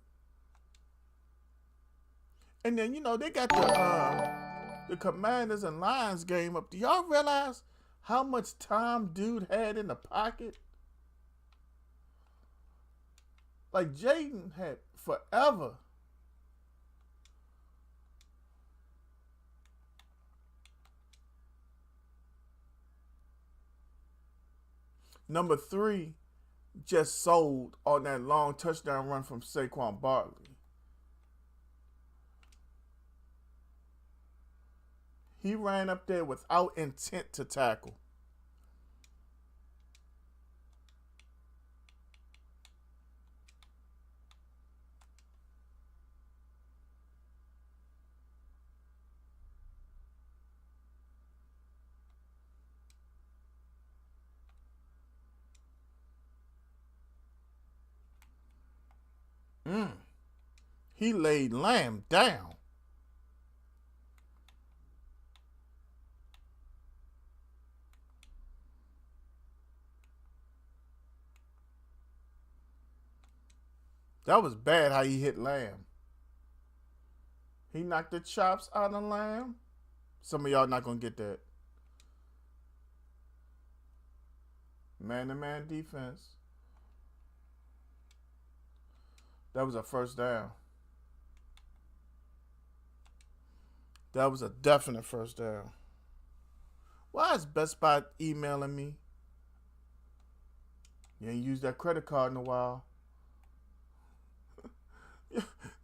And then they got the Commanders and Lions game up. Do y'all realize how much time dude had in the pocket? Like Jaden had forever. Number 3 just sold on that long touchdown run from Saquon Barkley. He ran up there without intent to tackle. Mm. He laid Lamb down. That was bad how he hit Lamb. He knocked the chops out of Lamb. Some of y'all not going to get that. Man-to-man defense. That was a first down. That was a definite first down. Why is Best Buy emailing me? You ain't used that credit card in a while.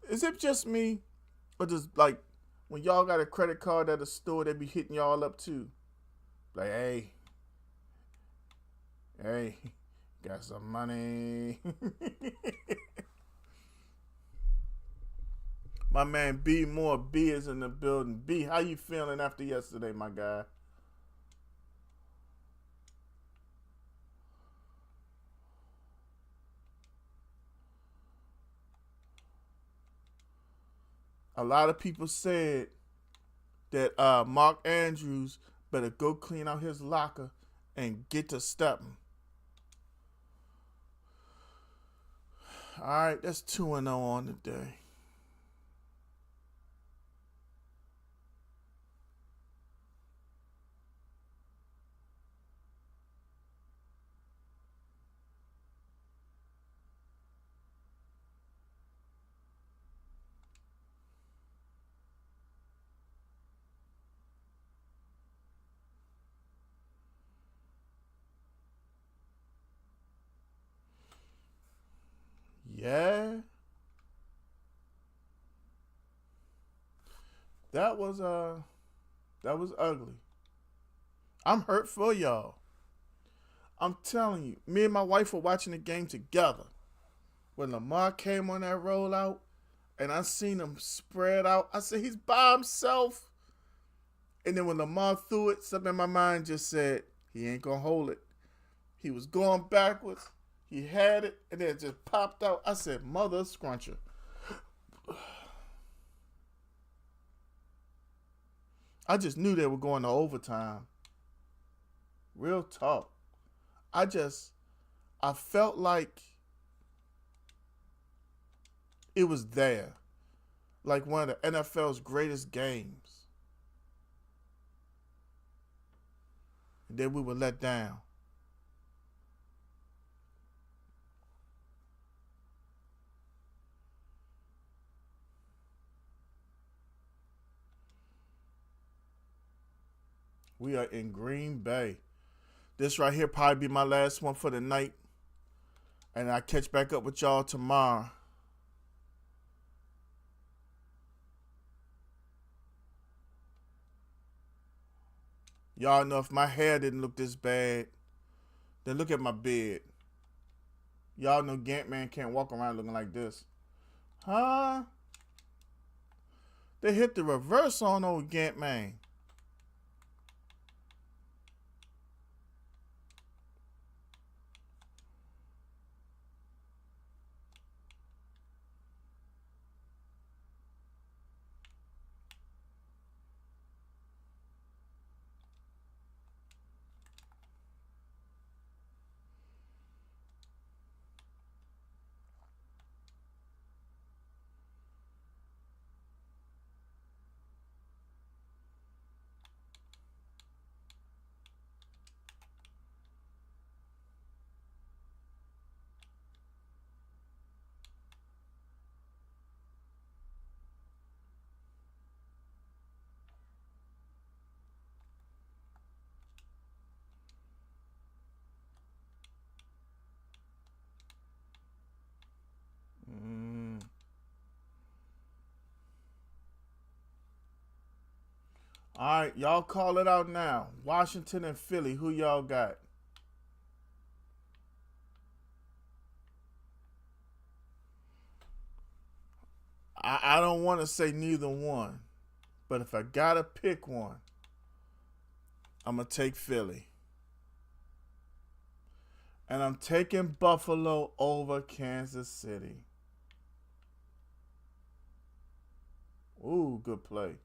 Is it just me? Or just like when y'all got a credit card at a store, they be hitting y'all up too? Like, hey, got some money. My man B Moore, B is in the building. B, how you feeling after yesterday, my guy? A lot of people said that Mark Andrews better go clean out his locker and get to stepping. All right, that's 2-0 on the day. Yeah. That was ugly. I'm hurt for y'all. I'm telling you, me and my wife were watching the game together. When Lamar came on that rollout and I seen him spread out, I said he's by himself. And then when Lamar threw it, something in my mind just said, he ain't gonna hold it. He was going backwards. He had it, and then it just popped out. I said, mother scruncher. I just knew they were going to overtime. Real talk. I felt like it was there. Like one of the NFL's greatest games. And then we were let down. We are in Green Bay. This right here probably be my last one for the night. And I catch back up with y'all tomorrow. Y'all know if my hair didn't look this bad, then look at my bed. Y'all know Gant Man can't walk around looking like this. Huh? They hit the reverse on old Gant Man. All right, y'all call it out now. Washington and Philly, who y'all got? I don't want to say neither one, but if I gotta pick one, I'm gonna take Philly, and I'm taking Buffalo over Kansas City. Ooh, good play.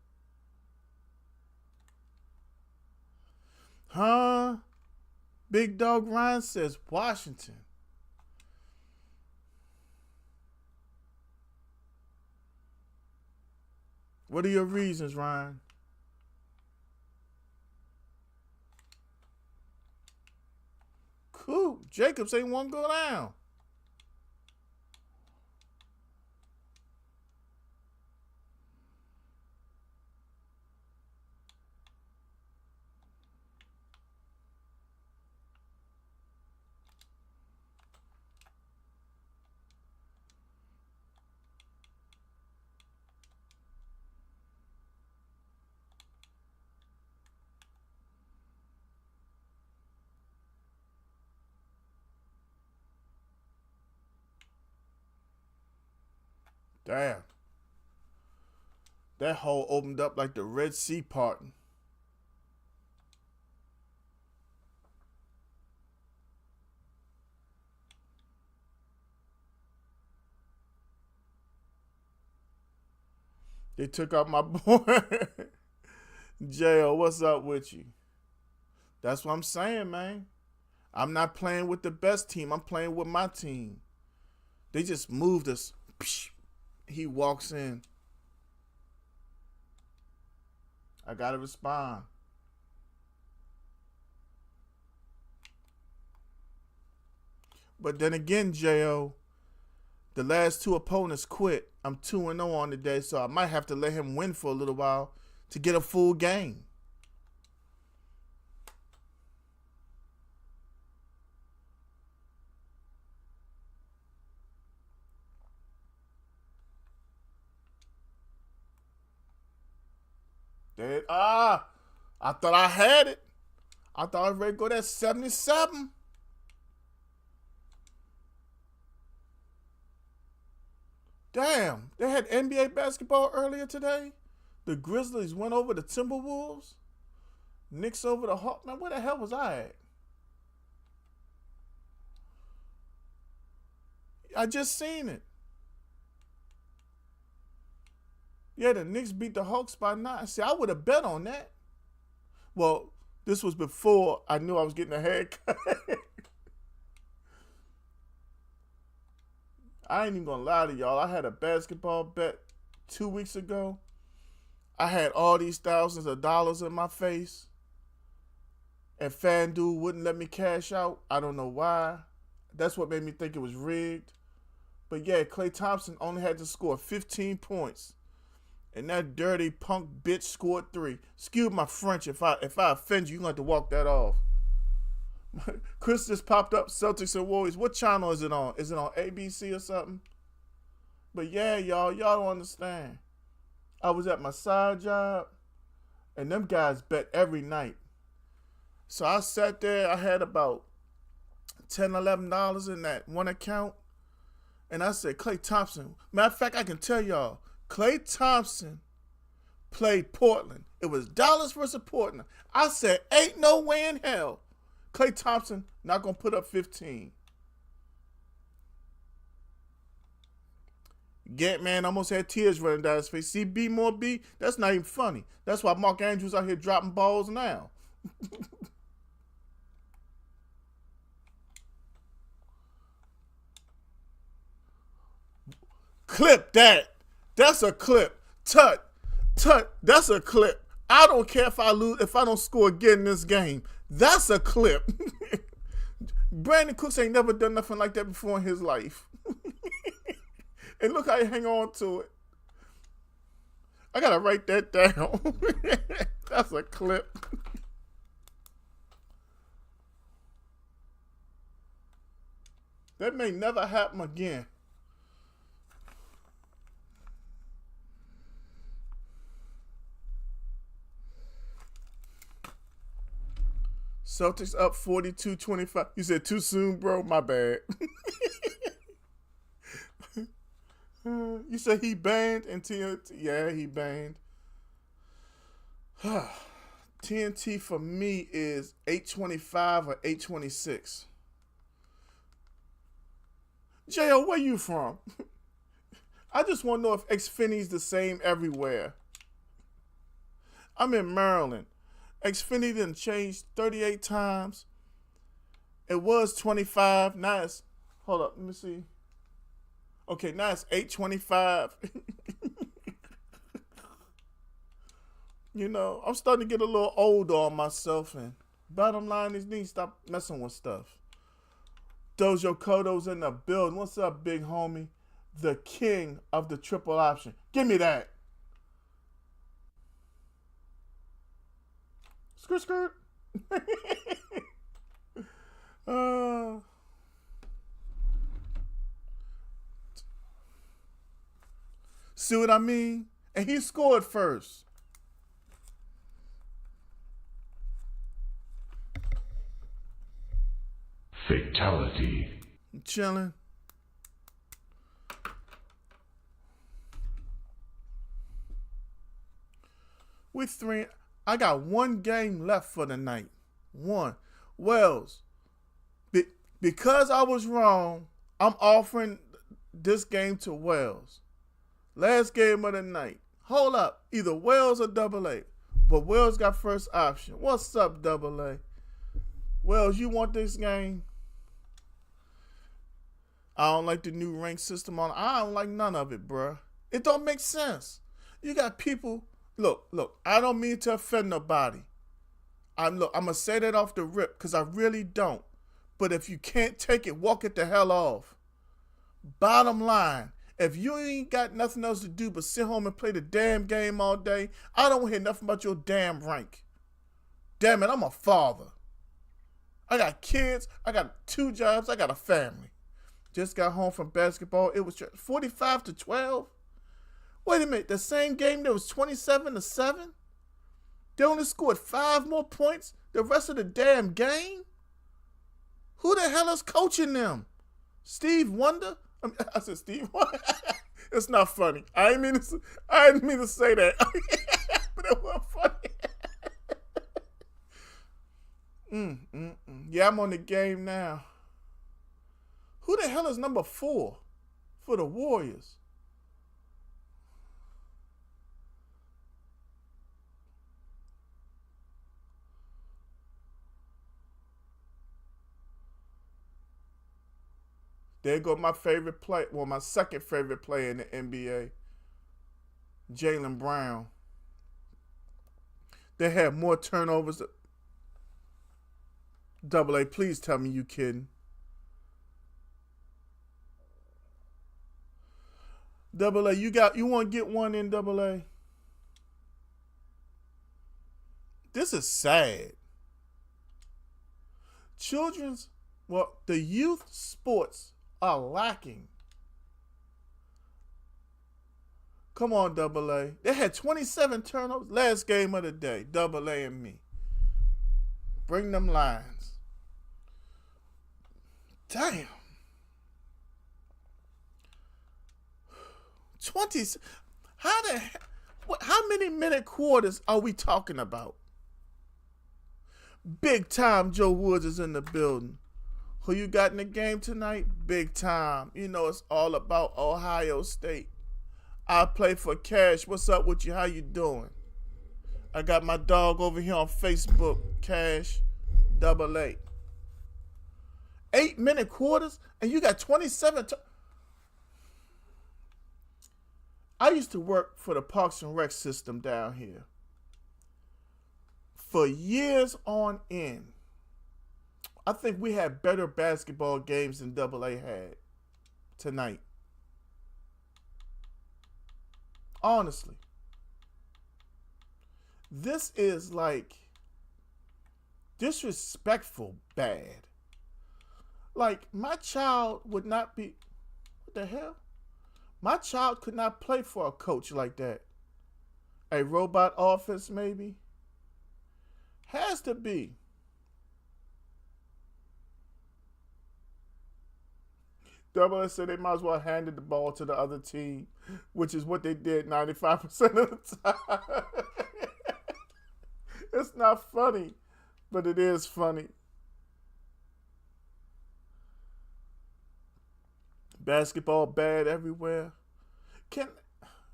Huh? Big Dog Ryan says Washington. What are your reasons, Ryan? Cool. Jacobs ain't one go down. Damn. That hole opened up like the Red Sea parting. They took out my boy. J.O., what's up with you? That's what I'm saying, man. I'm not playing with the best team. I'm playing with my team. They just moved us. He walks in. I got to respond. But then again, J.O., the last two opponents quit. I'm 2-0 on the day, so I might have to let him win for a little while to get a full game. I thought I had it. I thought I was ready to go that 77. Damn, they had NBA basketball earlier today. The Grizzlies went over the Timberwolves. Knicks over the Hawks. Man, where the hell was I at? I just seen it. Yeah, the Knicks beat the Hawks by 9. See, I would have bet on that. Well, this was before I knew I was getting a haircut. I ain't even gonna lie to y'all. I had a basketball bet 2 weeks ago. I had all these thousands of dollars in my face. And FanDuel wouldn't let me cash out. I don't know why. That's what made me think it was rigged. But yeah, Klay Thompson only had to score 15 points. And that dirty punk bitch scored 3. Excuse my French. If I offend you, you're going to have to walk that off. Chris just popped up, Celtics and Warriors. What channel is it on? Is it on ABC or something? But yeah, y'all don't understand. I was at my side job, and them guys bet every night. So I sat there. I had about $10, $11 in that one account. And I said, Klay Thompson. Matter of fact, I can tell y'all, Klay Thompson played Portland. It was Dallas versus Portland. I said, ain't no way in hell Klay Thompson not going to put up 15. Get man almost had tears running down his face. See B more B? That's not even funny. That's why Mark Andrews out here dropping balls now. Clip that. That's a clip. Tut. That's a clip. I don't care if I lose, if I don't score again in this game. That's a clip. Brandon Cooks ain't never done nothing like that before in his life. And look how he hang on to it. I gotta write that down. That's a clip. That may never happen again. Celtics up 42-25. You said too soon, bro? My bad. You said he banned and TNT. Yeah, he banned. TNT for me is 825 or 826. J.O., where you from? I just want to know if Xfinity's the same everywhere. I'm in Maryland. Xfinity done changed 38 times. It was 25. Now it's, hold up, let me see. Okay, now it's 825. You know, I'm starting to get a little older on myself, and bottom line is need to stop messing with stuff. Dojo Kodo's in the building. What's up, big homie? The king of the triple option. Give me that. Skirt. See what I mean? And he scored first. Fatality. I'm chilling. We're 3. I got one game left for the night. One. Wells, because I was wrong, I'm offering this game to Wells. Last game of the night. Hold up. Either Wells or Double A. But Wells got first option. What's up, Double A? Wells, you want this game? I don't like the new rank system on. I don't like none of it, bruh. It don't make sense. You got people. Look, I don't mean to offend nobody. I'm going to say that off the rip because I really don't. But if you can't take it, walk it the hell off. Bottom line, if you ain't got nothing else to do but sit home and play the damn game all day, I don't want to hear nothing about your damn rank. Damn it, I'm a father. I got kids. I got 2 jobs. I got a family. Just got home from basketball. It was 45-12. Wait a minute, the same game that was 27-7? They only scored 5 more points the rest of the damn game? Who the hell is coaching them? Steve Wonder? I said Steve Wonder. It's not funny. I didn't mean to say that. But it was funny. Yeah, I'm on the game now. Who the hell is number 4 for the Warriors? There go my favorite play. Well, my second favorite player in the NBA, Jaylen Brown. They had more turnovers. Double A, please tell me you kidding. Double A, you want to get one in Double A? This is sad. The youth sports are lacking. Come on, Double A. They had 27 turnovers last game of the day. Double A and me. Bring them lines. Damn. 20. How many minute quarters are we talking about? Big time Joe Woods is in the building. Who you got in the game tonight? Big time. You know it's all about Ohio State. I play for Cash. What's up with you? How you doing? I got my dog over here on Facebook, Cash AA. 8 minute quarters and you got 27. I used to work for the Parks and Rec system down here for years on end. I think we had better basketball games than AA had tonight. Honestly. This is like disrespectful bad. Like, my child would not be... What the hell? My child could not play for a coach like that. A robot offense, maybe? Has to be. Double said they might as well handed the ball to the other team, which is what they did 95% of the time. It's not funny, but it is funny. Basketball bad everywhere.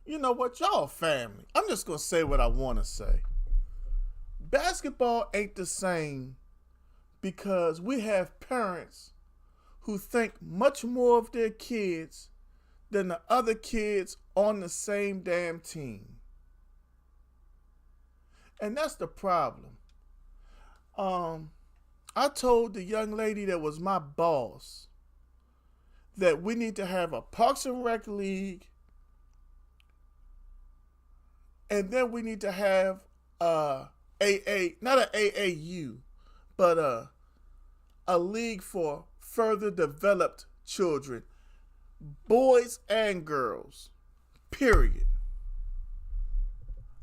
You know what? Y'all family. I'm just going to say what I want to say. Basketball ain't the same because we have parents who think much more of their kids than the other kids on the same damn team. And that's the problem. I told the young lady that was my boss that we need to have a Parks and Rec league, and then we need to have not an AAU, but a league for further developed children, boys and girls, period.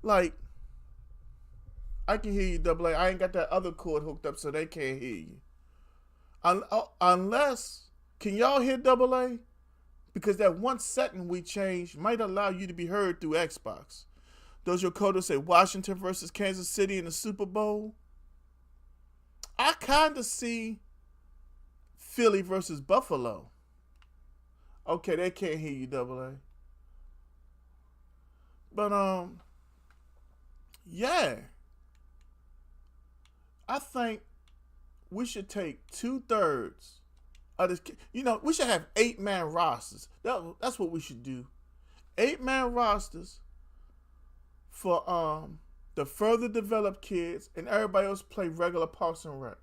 Like, I can hear you, AA. I ain't got that other cord hooked up so they can't hear you. Unless, can y'all hear AA? Because that one setting we changed might allow you to be heard through Xbox. Does your code say Washington versus Kansas City in the Super Bowl? I kind of see Philly versus Buffalo. Okay, they can't hear you, AA. But, yeah. I think we should take 2/3 of this. We should have 8-man rosters. That's what we should do. 8-man rosters for the further developed kids, and everybody else play regular Parks and Rec.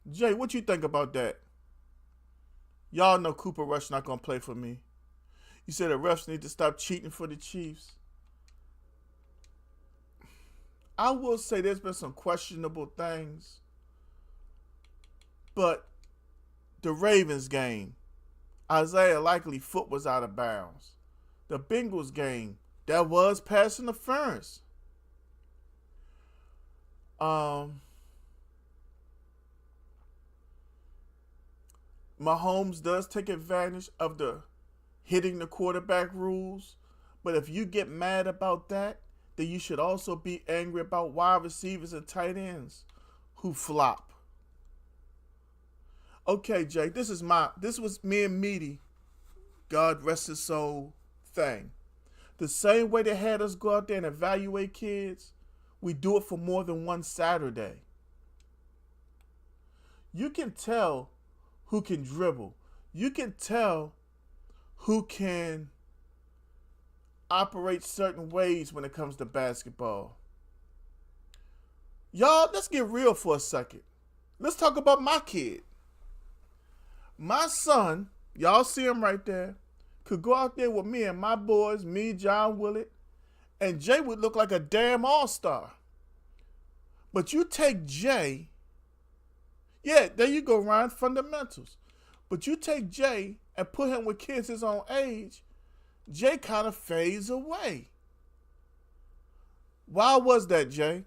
Jay, what you think about that? Y'all know Cooper Rush not gonna play for me. You said the refs need to stop cheating for the Chiefs. I will say there's been some questionable things, but the Ravens game, Isaiah Likely foot was out of bounds. The Bengals game, that was pass interference. Mahomes does take advantage of the hitting the quarterback rules, but if you get mad about that, then you should also be angry about wide receivers and tight ends who flop. Okay, Jay, this was me and Meaty, God rest his soul, thing. The same way they had us go out there and evaluate kids, we do it for more than one Saturday. You can tell who can dribble. You can tell who can operate certain ways when it comes to basketball. Y'all, let's get real for a second. Let's talk about my kid. My son, y'all see him right there, could go out there with me and my boys, me, John Willett, and Jay would look like a damn all-star. But you take Jay, yeah, there you go, Ryan, fundamentals. But you take Jay and put him with kids his own age, Jay kind of fades away. Why was that, Jay?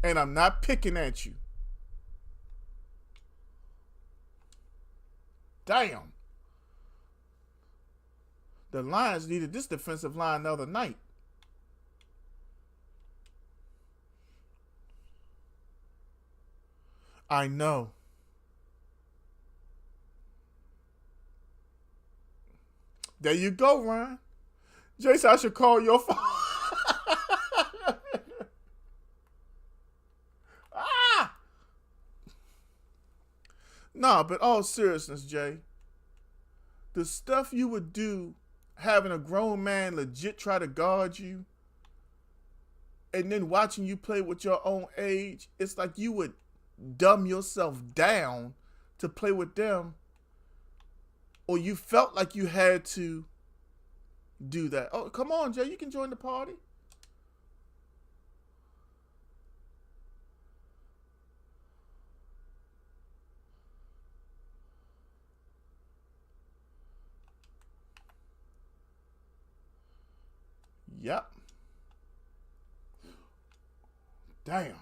And I'm not picking at you. Damn. The Lions needed this defensive line the other night. I know. There you go, Ryan. Jason, I should call your phone. Ah! Nah, but all seriousness, Jay. The stuff you would do having a grown man legit try to guard you and then watching you play with your own age, it's like you would dumb yourself down to play with them, or you felt like you had to do that. Oh, come on, Jay, you can join the party. Yep. Damn.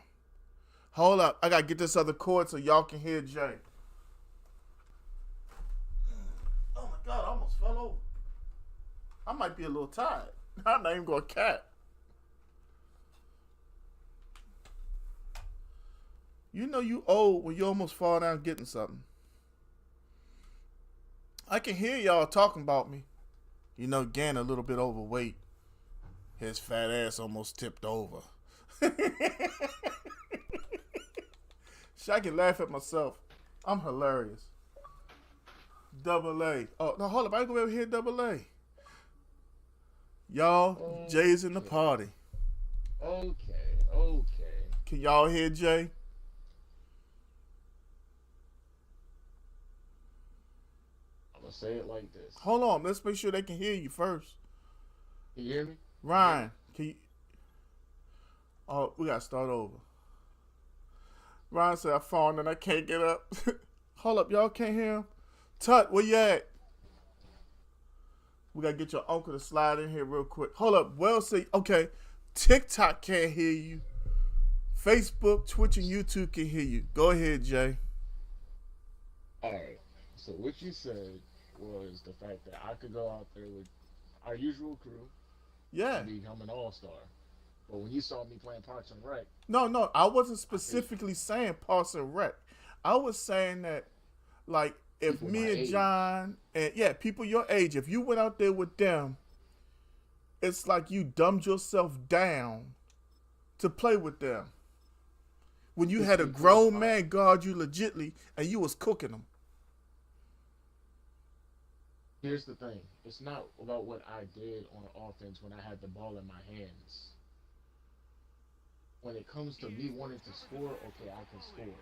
Hold up. I gotta get this other cord so y'all can hear Jay. Oh my God, I almost fell over. I might be a little tired. I'm not even gonna cap. You know you old when you almost fall down getting something. I can hear y'all talking about me. You know, getting a little bit overweight. His fat ass almost tipped over. I can laugh at myself. I'm hilarious. Double A. Oh, no, hold up. I can go over here, Double A. Y'all, Jay's in the party. Okay. Can y'all hear Jay? I'm going to say it like this. Hold on. Let's make sure they can hear you first. Can you hear me? Ryan, can you... Oh, we got to start over. Ryan said, I fallen and I can't get up. Hold up, y'all can't hear him? Tut, where you at? We got to get your uncle to slide in here real quick. Hold up, well say, okay, TikTok can't hear you. Facebook, Twitch, and YouTube can hear you. Go ahead, Jay. Alright, so what you said was the fact that I could go out there with our usual crew Yeah. and become an all-star. But when you saw me playing Parks and Rec... No, I wasn't specifically saying Parks and Rec. I was saying that, like, if People me my and age. John, and yeah, people your age, if you went out there with them, it's like you dumbed yourself down to play with them. When you had a grown man guard you legitly and you was cooking them. Here's the thing. It's not about what I did on offense when I had the ball in my hands. When it comes to me wanting to score, okay, I can score.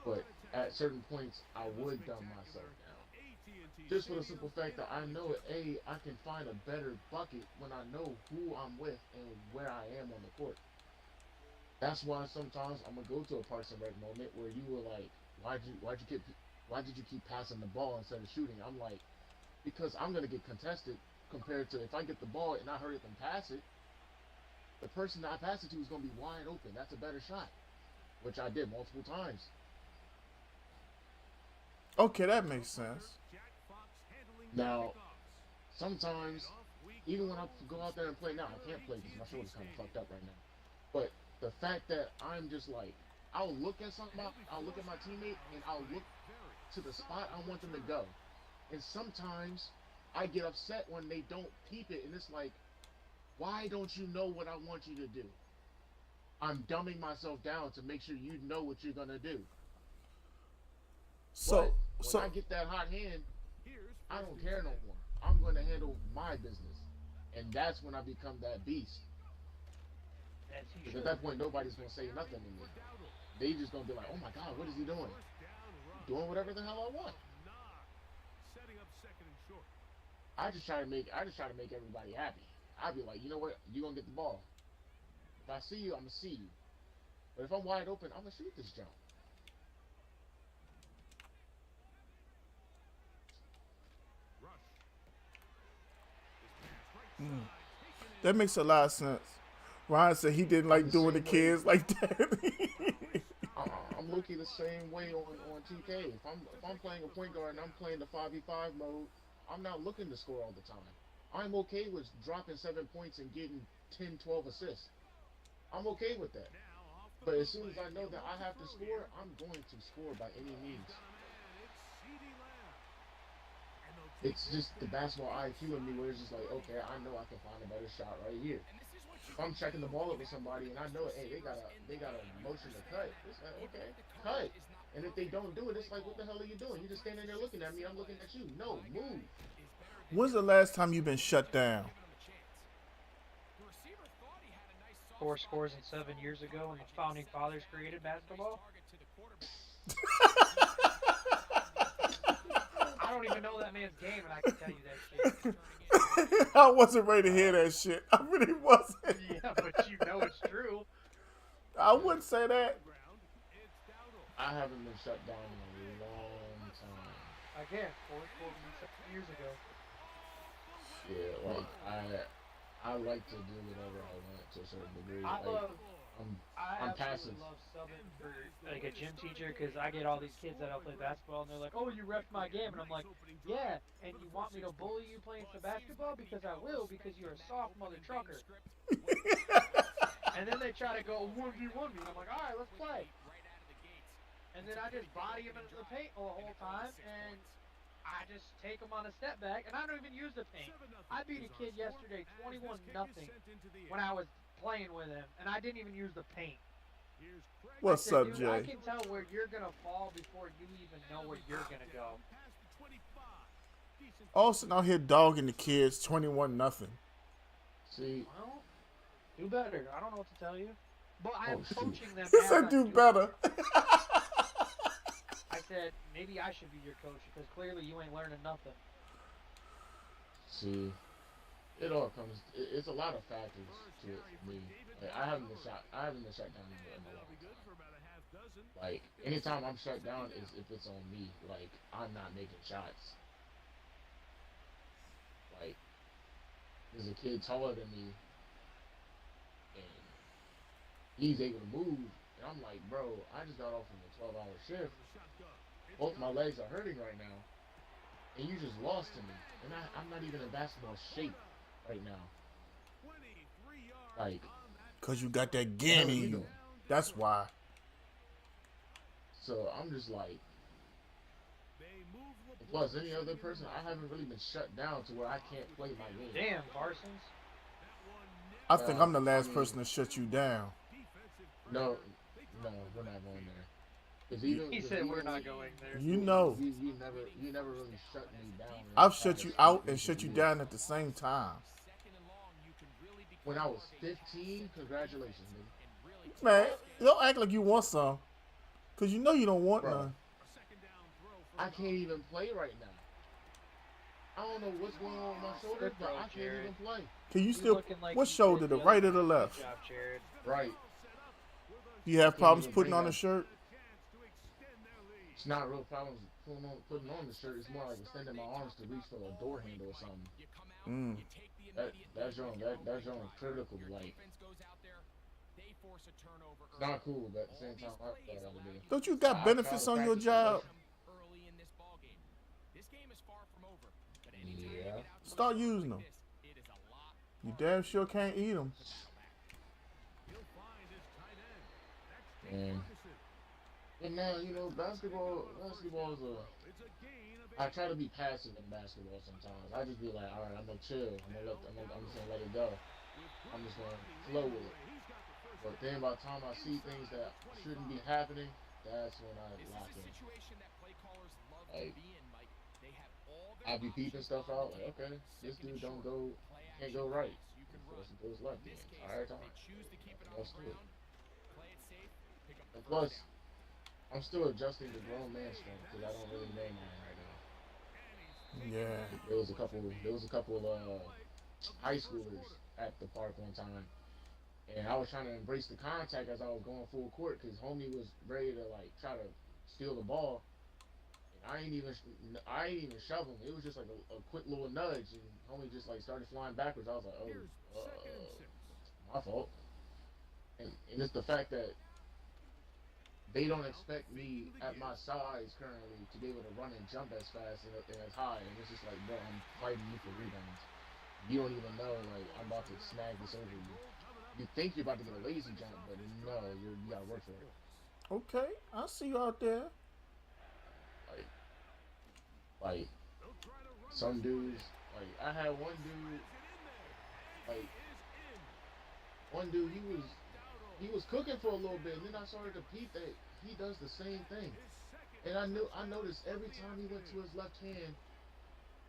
But at certain points, I would dumb myself down. Just for the simple fact that I know, I can find a better bucket when I know who I'm with and where I am on the court. That's why sometimes I'm gonna go to a Parks and Rec moment where you were like, why did you keep passing the ball instead of shooting? I'm like, because I'm gonna get contested compared to if I get the ball and I hurry up and pass it. The person that I pass it to is going to be wide open. That's a better shot, which I did multiple times. Okay, that makes sense. Now, sometimes, even when I go out there and play now, I can't play because my shoulder's kind of fucked up right now. But the fact that I'm just like, I'll look at something, I'll look at my teammate, and I'll look to the spot I want them to go. And sometimes, I get upset when they don't peep it, and it's like, why don't you know what I want you to do? I'm dumbing myself down to make sure you know what you're gonna do. But when I get that hot hand, I don't care no more. I'm gonna handle my business, and that's when I become that beast. Because at that point, nobody's gonna say nothing to me. They just gonna be like, "Oh my God, what is he doing? Doing whatever the hell I want." I just try to make everybody happy. I'd be like, you know what? You're going to get the ball. If I see you, I'm going to see you. But if I'm wide open, I'm going to shoot this jump. That makes a lot of sense. Ryan said he didn't I'm like the doing the same way. kids like that. I'm looking the same way on 2K. If I'm playing a point guard and I'm playing the 5v5 mode, I'm not looking to score all the time. I'm okay with dropping 7 points and getting 10, 12 assists. I'm okay with that. But as soon as I know that I have to score, I'm going to score by any means. It's just the basketball IQ in me where it's just like, okay, I know I can find a better shot right here. If I'm checking the ball up with somebody and I know, hey, they got a motion to cut, it's like, okay, cut. And if they don't do it, it's like, what the hell are you doing? You just standing there looking at me. I'm looking at you. No, move. When's the last time you've been shut down? 4 scores and 7 years ago when the founding fathers created basketball. I don't even know that man's game, and I can tell you that shit. I wasn't ready to hear that shit. I really wasn't. Yeah, but you know it's true. I wouldn't say that. I haven't been shut down in a long time. Again, 4 scores and 7 years ago. Yeah, like I like to do whatever I want to a certain degree. I love. I I'm passive. absolutely love subbing for like a gym teacher because I get all these kids that don't play basketball and they're like, "Oh, you repped my game," and I'm like, "Yeah, and you want me to bully you playing some basketball because I will because you're a soft mother trucker." And then they try to go 1v1 me, and I'm like, "All right, let's play." And then I just body him into the paint the whole time, and I just take him on a step back, and I don't even use the paint. I beat a kid yesterday 21-0 when I was playing with him, and I didn't even use the paint. What's I said, up, dude, Jay? I can tell where you're gonna fall before you even know where you're gonna go. Austin out here dogging the kids 21-0. See, Well, do better. I don't know what to tell you, but I am Oh, shoot. coaching them. He as said I do better. I said maybe I should be your coach because clearly you ain't learning nothing. see, it all comes. It's a lot of factors to it for me. Like, I haven't been shut down in a long time. Like anytime I'm shut down is if it's on me. Like I'm not making shots. Like there's a kid taller than me, and he's able to move, and I'm like, bro, I just got off from a 12-hour shift. Both my legs are hurting right now, and you just lost to me, and I'm not even in basketball shape right now. Like, Because you got that what the game hell are in you you. doing? That's why. So I'm just like, and plus any other person, I haven't really been shut down to where I can't play my game. Damn, Parsons. I think I'm the I last mean- person to shut you down. No, we're not going there. Cause He said we're not going there. You know. You never really shut me down. I've shut you out and shut you down at the same time. When I was 15, congratulations, nigga. Man, don't act like you want some. Because you know you don't want Bro. none. I can't even play right now. I don't know what's going on with my shoulder, Good but throw, I can't Jared. even play. Can you You still, looking like what you shoulder, did the other right or the night. left? Good job, Jared. Right. You have problems even putting bring on a that. shirt? It's not real problems putting on the shirt. It's more like extending my arms to reach for a door handle or something. Mm. That's your critical. Like, it's not cool, but at the same time, I thought I would do. Don't you I got try benefits to on your practice job? Yeah. Start using them. You damn sure can't eat them. And but now, basketball is I try to be passive in basketball sometimes. I just be like, all right, I'm gonna chill. I'm just gonna let it go. I'm just gonna flow with it. But then by the time I see things that shouldn't be happening, that's when I lock in. Like, I be peeping stuff out. Like, okay, this dude can't go right. He goes left the entire time. That's good. And plus, I'm still adjusting to grown man strength because I don't really know mine right now. Yeah. There was a couple high schoolers at the park one time, and I was trying to embrace the contact as I was going full court because homie was ready to like try to steal the ball, and I ain't even shove him. It was just like a quick little nudge, and homie just like started flying backwards. I was like, oh, my fault. And it's the fact that they don't expect me at my size currently to be able to run and jump as fast and as high. And it's just like, bro, I'm fighting you for rebounds. You don't even know, like, I'm about to snag this over you. You think you're about to get a lazy jump, but no, you gotta work for it. Okay, I see you out there. Like, like some dudes, like I had like one dude, he was cooking for a little bit, and then I started to peep that he does the same thing. And I noticed every time he went to his left hand,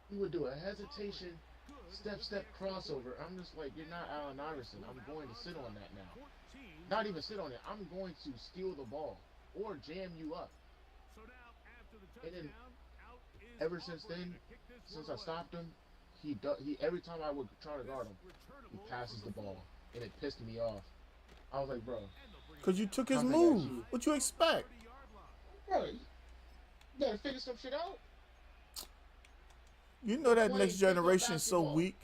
he would do a hesitation, step crossover. I'm just like, you're not Allen Iverson. I'm going to sit on that now. Not even sit on it. I'm going to steal the ball or jam you up. And then ever since then, since I stopped him, he every time I would try to guard him, he passes the ball, and it pissed me off. I was like, bro, Because you took his How big move. are you? What you expect? bro, you gotta figure some shit out. You know that Play next pickup generation is so basketball. weak.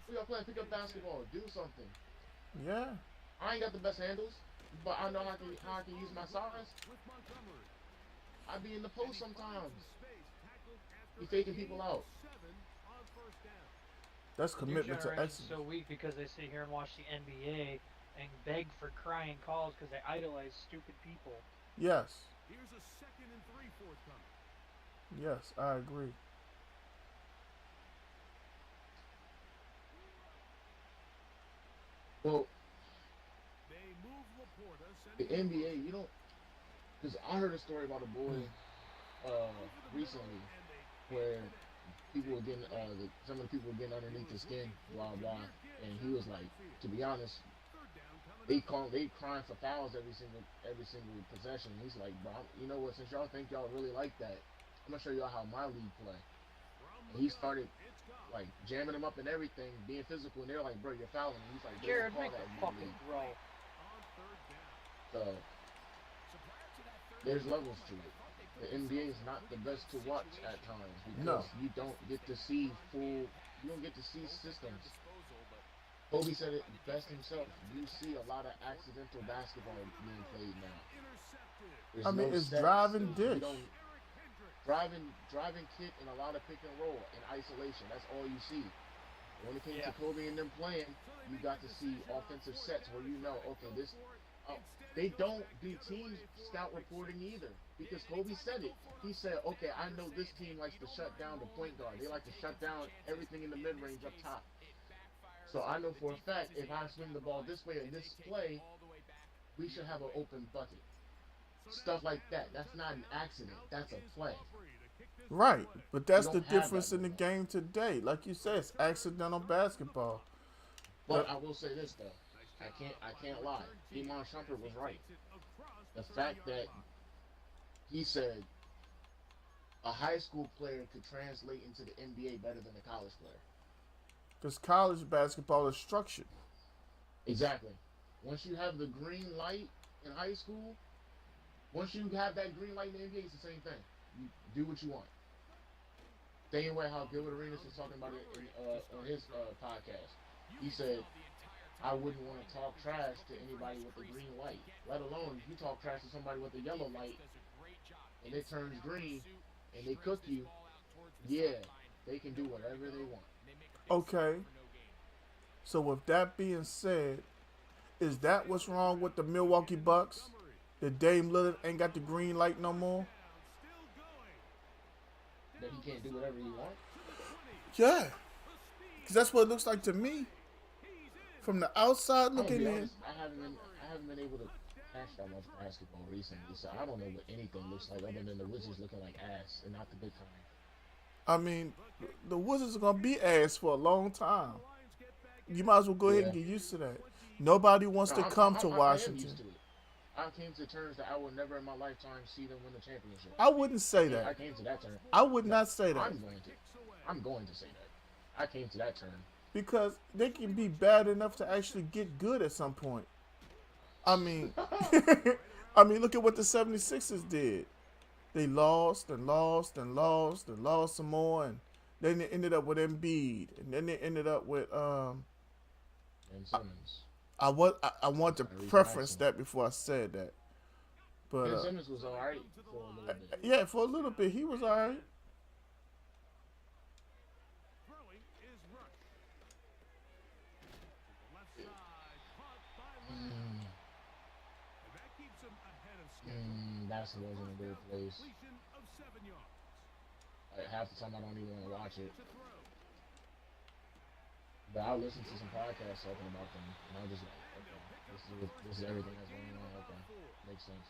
We gotta play pick up basketball. Do something. Yeah. I ain't got the best handles, but I know how I can use my size. I be in the post sometimes. He faking people out. That's New commitment to generation's excellence. so weak because they sit here and watch the NBA and beg for crying calls because they idolize stupid people. Yes. Yes, I agree. Well, the NBA, you don't, because I heard a story about a boy recently where people were getting some of the people were getting underneath his skin, blah blah, and he was like, to be honest, they crying for fouls every single possession. He's like, bro, you know what? Since y'all think y'all really like that, I'm gonna show y'all how my league play. And he started like jamming them up and everything, being physical, and they're like, bro, you're fouling. And he's like, they Jared, don't call make that the in my fucking league. throw. So there's levels to it. The NBA is not the best to watch at times because No. you don't get to see you don't get to see systems. Kobe said it best himself. You see a lot of accidental basketball being played now. There's I mean, no it's sets, driving you dish. don't- driving kick and a lot of pick and roll and isolation. That's all you see. When it came Yeah. to Kobe and them playing, you got to see offensive sets where you know, okay, this. They don't do team scout reporting either because Kobe said it. He said, okay, I know this team likes to shut down the point guard. They like to shut down everything in the mid range up top. So I know for a fact if I swing the ball this way in this play, we should have an open bucket. Stuff like that. That's not an accident. That's a play. Right. But that's the don't have difference that in the no more. game today. Like you said, it's accidental basketball. But I will say this though, I can't lie. Iman Shumpert was right. The fact that he said a high school player could translate into the NBA better than a college player. Because college basketball is structured. Exactly. Once you have the green light in high school, once you have that green light in the NBA, it's the same thing. You do what you want. Same way how Gilbert Arenas was talking about it on his podcast. He said, I wouldn't want to talk trash to anybody with a green light, let alone if you talk trash to somebody with a yellow light and it turns green and they cook you, yeah, they can do whatever they want. Okay. So with that being said, is that what's wrong with the Milwaukee Bucks? That Dame Lillard ain't got the green light no more? That he can't do whatever he wants. Yeah. Because that's what it looks like to me. From the outside I'm gonna looking be in. honest, I haven't been able to catch that much basketball recently, so I don't know what anything looks like other than the Wizards looking like ass and not the good kind. I mean, the Wizards are going to be ass for a long time. You might as well go ahead and Yeah. get used to that. Nobody wants No, to come to I am Washington. used to it. I came to terms that I will never in my lifetime see them win the championship. I wouldn't say I that. came to that term. I would No, not say that. I'm going to say that. I came to that term. Because they can be bad enough to actually get good at some point. I mean, look at what the 76ers did. They lost and lost and lost and lost some more, and then they ended up with Embiid, and then they ended up with And Simmons. I want to Tyrese preference Maxey. that before I said that. But Ben Simmons was alright for a little bit. yeah, for a little bit he was all right. Basketball's in a weird place. Like, half the time I don't even want to watch it. But I'll listen to some podcasts talking about them, and I'll just like, okay, this is everything that's going on. Okay, makes sense.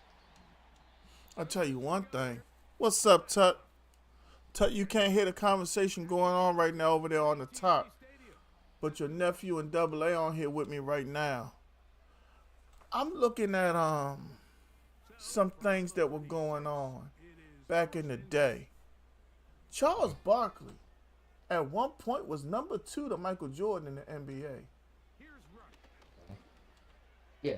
I'll tell you one thing. What's up, Tut? Tut, you can't hear the conversation going on right now over there on the top. But your nephew and Double A on here with me right now. I'm looking at some things that were going on back in the day. Charles Barkley at one point was number 2 to Michael Jordan in the NBA. Yeah.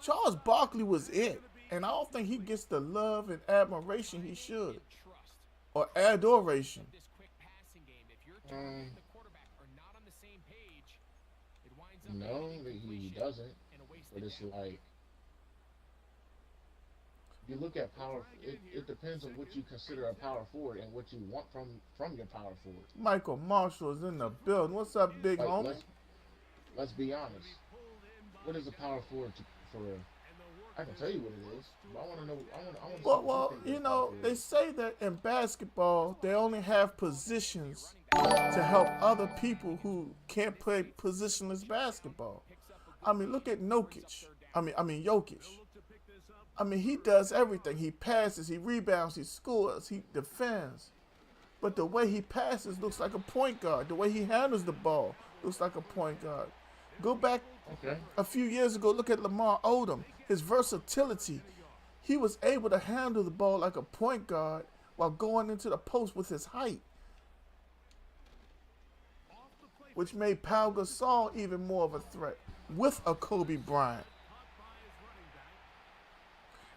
Charles Barkley was it, and I don't think he gets the love and admiration he should, or adoration. No, he doesn't. But it's like, you look at power. It depends on what you consider a power forward and what you want from your power forward. Michael Marshall is in the building. What's up, big Like, homie? let's be honest. What is a power forward for real? I can tell you what it is. But I want to know. I want to. Well, you know, they say that in basketball, they only have positions to help other people who can't play positionless basketball. I mean, look at Jokic. I mean Jokic. I mean, he does everything. He passes, he rebounds, he scores, he defends. But the way he passes looks like a point guard. The way he handles the ball looks like a point guard. Go back a few years ago, look at Lamar Odom. His versatility. He was able to handle the ball like a point guard while going into the post with his height, which made Pau Gasol even more of a threat with a Kobe Bryant.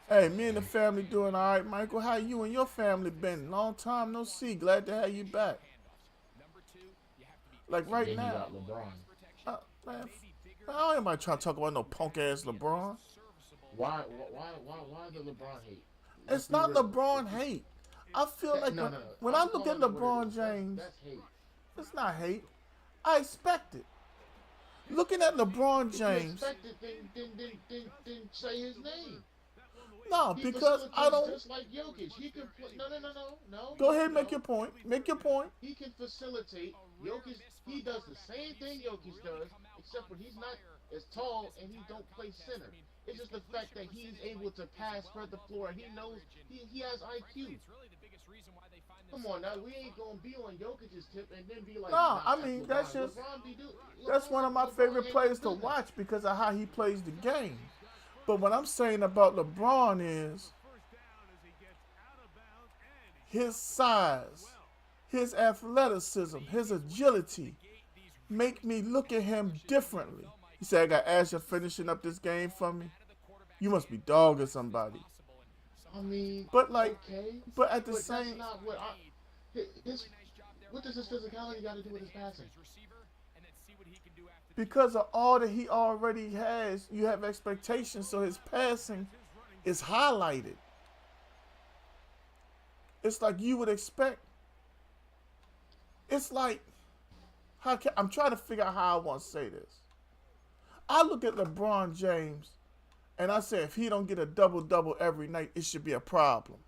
Hey, me and the family doing all right, Michael. How you and your family been? Long time no see. Glad to have you back. Like right Then you now. got LeBron. Man, I ain't about trying to talk about no punk ass LeBron. Why the LeBron hate? It's not LeBron hate. I feel like No. when I look at LeBron James, That's hate. it's not hate. I expect it. Looking at LeBron James. If you expect it, then say his name. No, He because I facilitates don't. Just like Jokic, he can play. No. Go ahead and make your point. Make your point. He can facilitate. Jokic, he does the same thing Jokic does, except for he's not as tall and he don't play center. It's just the fact that he's able to pass, spread the floor, and he knows he has IQ. Come on now, we ain't gonna be on Jokic's tip and then be like, No, I mean that's just that's one of my favorite players to watch because of how he plays the game. But what I'm saying about LeBron is his size, his athleticism, his agility make me look at him differently. He said, I got Asher finishing up this game for me. You must be dogging somebody. I mean, But like, okay, but at the but same, that's not what what does his physicality got to do with his passing? because of all that he already has, you have expectations, so his passing is highlighted. It's like you would expect. It's like, I'm trying to figure out how I want to say this. I look at LeBron James, and I say if he don't get a double-double every night, it should be a problem.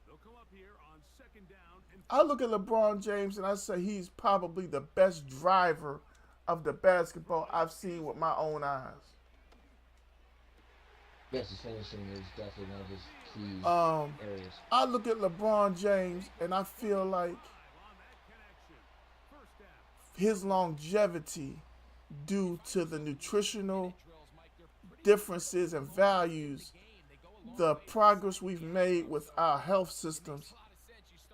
I look at LeBron James, and I say he's probably the best driver of the basketball I've seen with my own eyes. Yes, his finishing is definitely one of his key areas. I look at LeBron James, and I feel like his longevity due to the nutritional differences and values, the progress we've made with our health systems.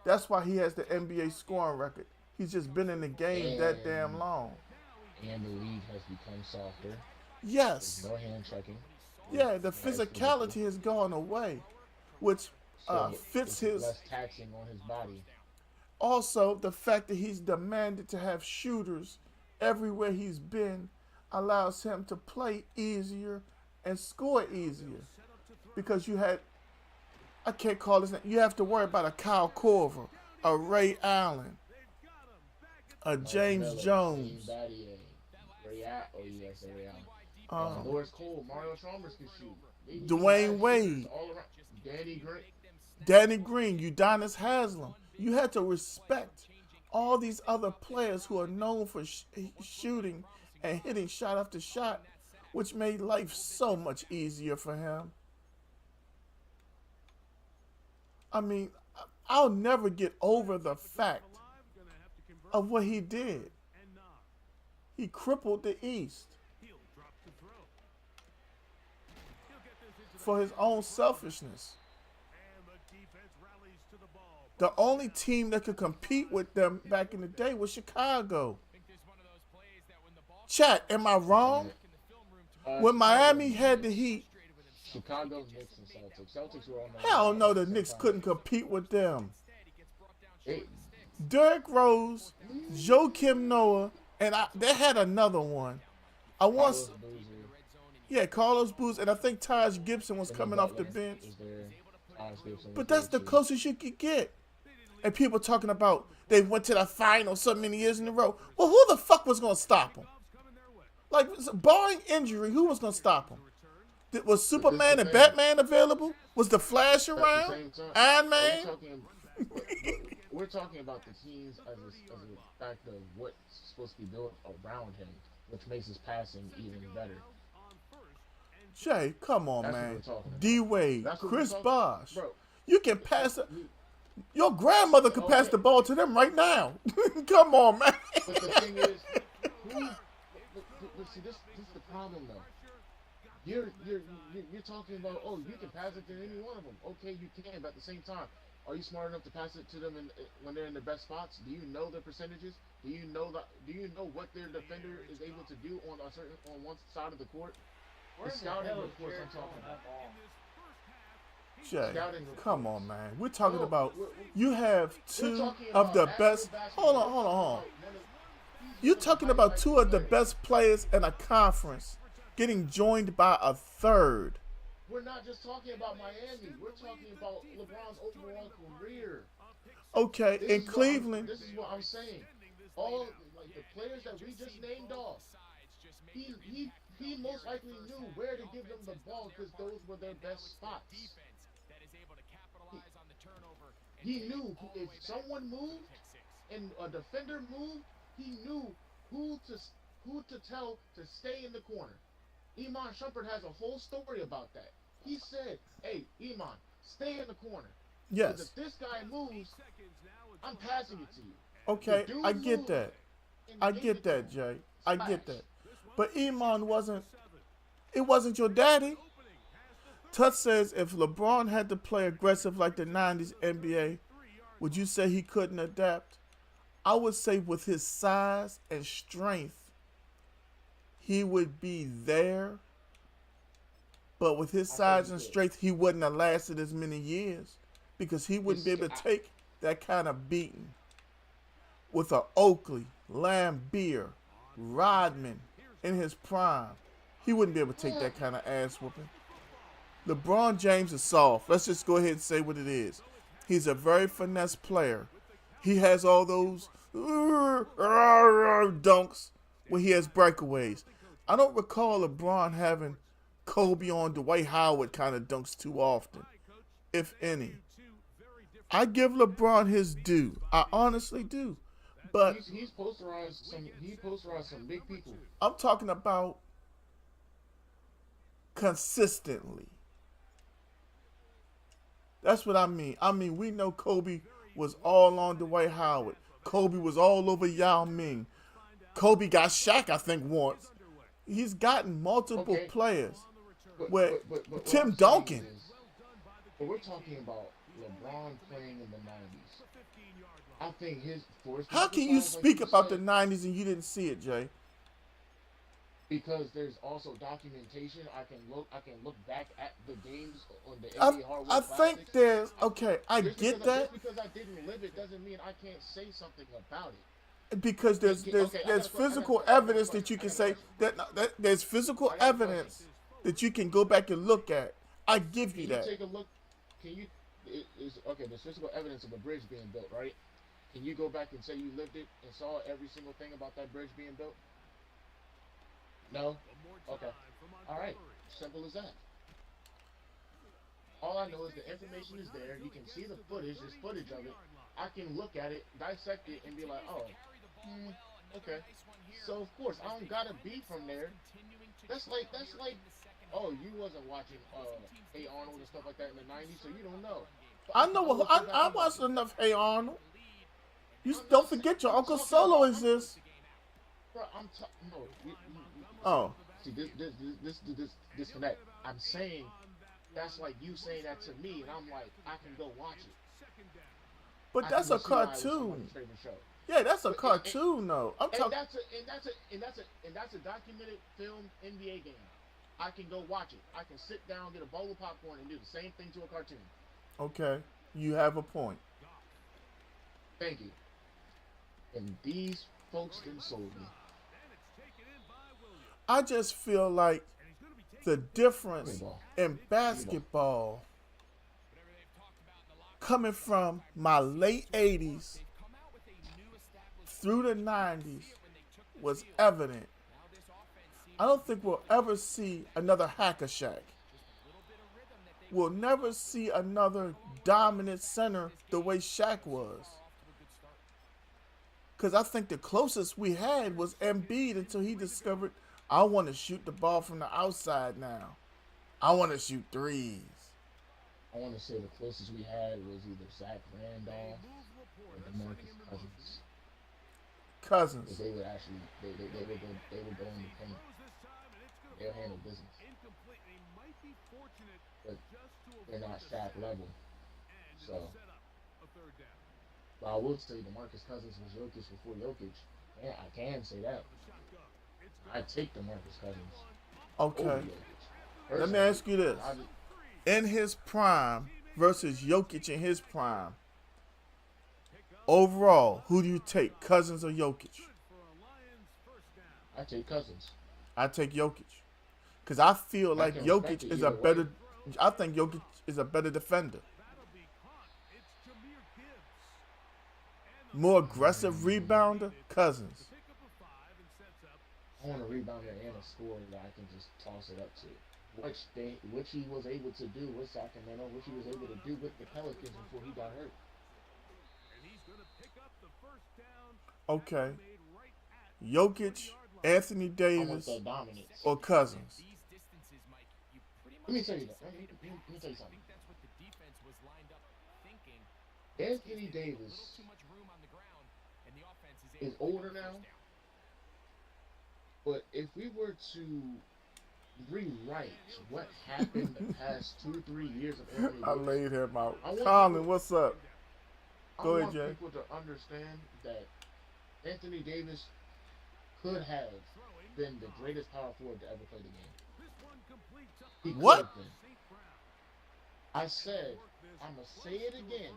That's why he has the NBA scoring record. He's just been in the game that damn long. And the league has become softer. Yes. There's no hand checking. Yeah, the physicality has gone away, which fits his. Less taxing on his body. Also, the fact that he's demanded to have shooters everywhere he's been, allows him to play easier and score easier because you had, I can't call his name, you have to worry about a Kyle Korver, a Ray Allen, a Mike James Miller, Jones. Team Battier, Ray Allen. Um, Norris Cole, Mario Chalmers can shoot. Dwayne Wade, all around. Danny Green. Danny Green, Udonis Haslem. You had to respect all these other players who are known for shooting and hitting shot after shot, which made life so much easier for him. I mean, I'll never get over the fact of what he did. He crippled the East for his own selfishness. The only team that could compete with them back in the day was Chicago. Chat, am I wrong? When Miami had the Heat, Chicago, Knicks, and Celtics. Celtics were on the hell no, the Knicks couldn't compete with them. Hey, Derrick Rose, Joakim Noah, and they had another one. I want, Carlos Boozer yeah, Carlos Boozer, and I think Taj Gibson was coming off the bench. was there. Taj Gibson was But that's the there, too. closest you could get. And people talking about they went to the final so many years in a row. Well, who the fuck was going to stop them? Like, barring injury, who was going to stop them? Was Superman and Batman available? Was the Flash At the around? same time, Iron Man? we're talking about the teams as a fact of what's supposed to be built around him, which makes his passing even better. Jay, come on, That's what man. we're talking about. D-Wade, That's what Chris we're talking- Bosh. Bro, You can pass it. Your grandmother could pass the ball to them right now. Come on, man. but the thing is, but see, this is the problem though. You're talking about, oh, you can pass it to any one of them. Okay, you can, but at the same time, are you smart enough to pass it to them when they're in their best spots? Do you know their percentages? Do you know what their defender is able to do on one side of the court? Where The the scouting hell is reports Jared I'm talking throwing that ball? Jay, Scouting reports. come on, man. We're talking No, about, we're you have we're two talking of the about best. actual Hold on. basketball. You're talking about two of the best players in a conference getting joined by a third. We're not just talking about Miami. We're talking about LeBron's overall career. Okay, This in is Cleveland, this is what I'm saying. All like the players that we just named off, he most likely knew where to give them the ball because those were their best spots. He knew if someone moved and a defender moved, he knew who to tell to stay in the corner. Iman Shumpert has a whole story about that. He said, "Hey, Iman, stay in the corner. yes. Because if this guy moves, I'm passing it to you." Okay, The dude I get moved that. and I gave get it to that, him. Jay. I get Splash. that. But Iman wasn't your daddy. Tut says if LeBron had to play aggressive like the 90s NBA, would you say he couldn't adapt? I would say with his size and strength, he would be there. But with his size and strength, he wouldn't have lasted as many years because he wouldn't be able to take that kind of beating. With a Oakley, Lambeer, Rodman in his prime, he wouldn't be able to take that kind of ass whooping. LeBron James is soft. Let's just go ahead and say what it is. He's a very finesse player. He has all those dunks when he has breakaways. I don't recall LeBron having Kobe on Dwight Howard kind of dunks too often, if any. I give LeBron his due. I honestly do. But He's posterized some big people. I'm talking about consistently. That's what I mean. I mean, we know Kobe was all on Dwight Howard. Kobe was all over Yao Ming. Kobe got Shaq, I think, once. He's gotten multiple Okay. players. But what Tim I'm saying Duncan. but we're talking about LeBron playing in the 90s. I think for his How can you size, like speak about the said, 90s and you didn't see it, Jay? because there's also documentation. I can look back at the games on the I, NBA Hardwood I Classics. think there's, okay, I Just get because that. Just because I didn't live it doesn't mean I can't say something about it. because Okay, I there's got a physical question. I got a evidence that question. you I can got a say question. that there's physical I got a question. evidence that you can go back and look at. I give you Can you that. take a look? Can you? Is okay. There's physical evidence of a bridge being built, right? Can you go back and say you lived it and saw every single thing about that bridge being built? No. Okay. All right. Simple as that. All I know is the information is there. You can see the footage. There's footage of it. I can look at it, dissect it, and be like, oh, okay. So of course I don't gotta be from there. That's like, oh, you wasn't watching A Arnold and stuff like that in the '90s, so you don't know. But I I can know always what go back I and watch watched it. enough. Hey Arnold, you I'm don't not saying forget your I'm Uncle talking Solo about. exists. Bro, I'm no. Oh, See this disconnect. I'm saying that's like you saying that to me, and I'm like, I can go watch it. but I can that's go a see why it was somebody's cartoon. favorite show. Yeah, that's a But cartoon though. I'm and talking. that's a documented filmed NBA game. I can go watch it. I can sit down, get a bowl of popcorn, and do the same thing to a cartoon. Okay, you have a point. Thank you. And these folks then sold me. I just feel like the Give me the difference ball. in Give me the ball. basketball coming from my late 80s through the 90s was evident. I don't think we'll ever see another Hacker Shack. We'll never see another dominant center the way Shaq was. Because I think the closest we had was Embiid until he discovered, I want to shoot the ball from the outside now. I want to shoot threes. I want to say the closest we had was either Zach Randolph or DeMarcus Cousins. Because Cousins. they would actually they would go in the paint. They'll handle business. But they're not Shaq level. So but I will say DeMarcus Cousins was Jokic before Jokic. Yeah, I can say that. I take DeMarcus Cousins over Okay. Jokic. Let me Personally, ask you this. I just, In his prime versus Jokic in his prime, overall, who do you take, Cousins or Jokic? I take Cousins. I take Jokic. Because I feel I like can respect Jokic it is a either way. better, I think Jokic is a better defender. More aggressive rebounder, Cousins. I want a rebounder and a scorer that I can just toss it up to. Which he was able to do with Sacramento, which he was able to do with the Pelicans before he got hurt. Okay. Jokic, Anthony I want Davis, that dominance. or Cousins? Let me tell you that. Let me tell you something. Anthony Davis is older now, but if we were to rewrite what happened the past 2-3 years of Anthony I Davis, laid him out. I want Colin, people- what's up? I Go ahead, want Jay. people to understand that Anthony Davis could have been the greatest power forward to ever play the game. He could What? have been. I said, I'm going to say it again.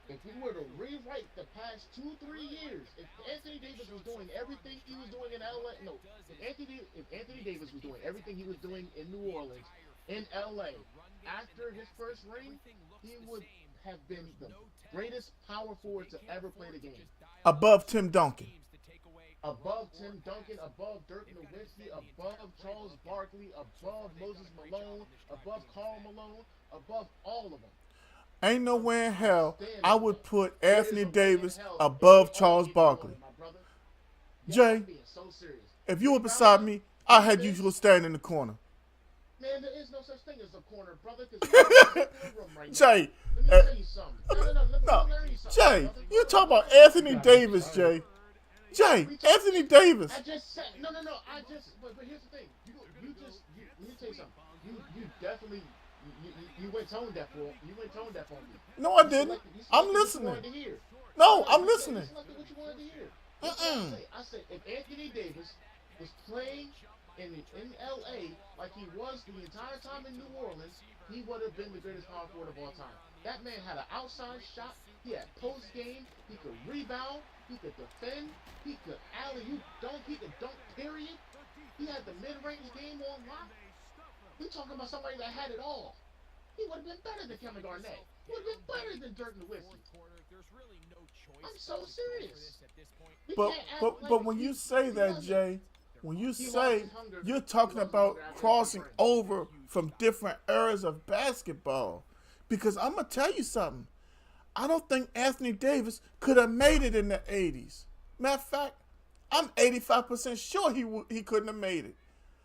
If we were to rewrite the past 2-3 years, if Anthony Davis was doing everything he was doing in LA, no, if Anthony Davis was doing everything he was doing in New Orleans, in LA, after his first ring, he would have been the greatest power forward to ever play the game. Above Tim Duncan. Above Tim Duncan, above Dirk Nowitzki, above Charles Barkley, above Moses Malone, above Karl Malone, above all of them. Ain't nowhere in hell I would put There Anthony is a way in Davis hell above they Charles argue Barkley. on it, my brother. Yeah, Jay, I'm being so serious. if you were beside me, I had you stand in the corner. Man, there is no such thing as a corner, brother. Because you're in the room right now. Jay, Let me tell you something. No, let me no, learn you something, Jay, brother. you talk about Anthony Davis, Jay. Jay, Anthony Davis. I just said no. I just but here's the thing. Let me tell you something. You definitely you went tone deaf for me. No, I You didn't. selected I'm what you listening. wanted to hear. No, I'm You listening. selected what you wanted to hear. That's what I said if Anthony Davis was playing in LA like he was the entire time in New Orleans, he would have been the greatest power forward of all time. That man had an outside shot. He had post game. He could rebound. He could defend. He could alley oop dunk. He could dunk. Period. He had the mid range game on lock. We talking about somebody that had it all. He would have been better than Kevin Garnett. He would have been better than Dirk Nowitzki. I'm so serious. But when you say that, Jay, when you say you're talking about crossing over from different eras of basketball, because I'm gonna tell you something. I don't think Anthony Davis could have made it in the '80s. Matter of fact, I'm 85% sure he couldn't have made it.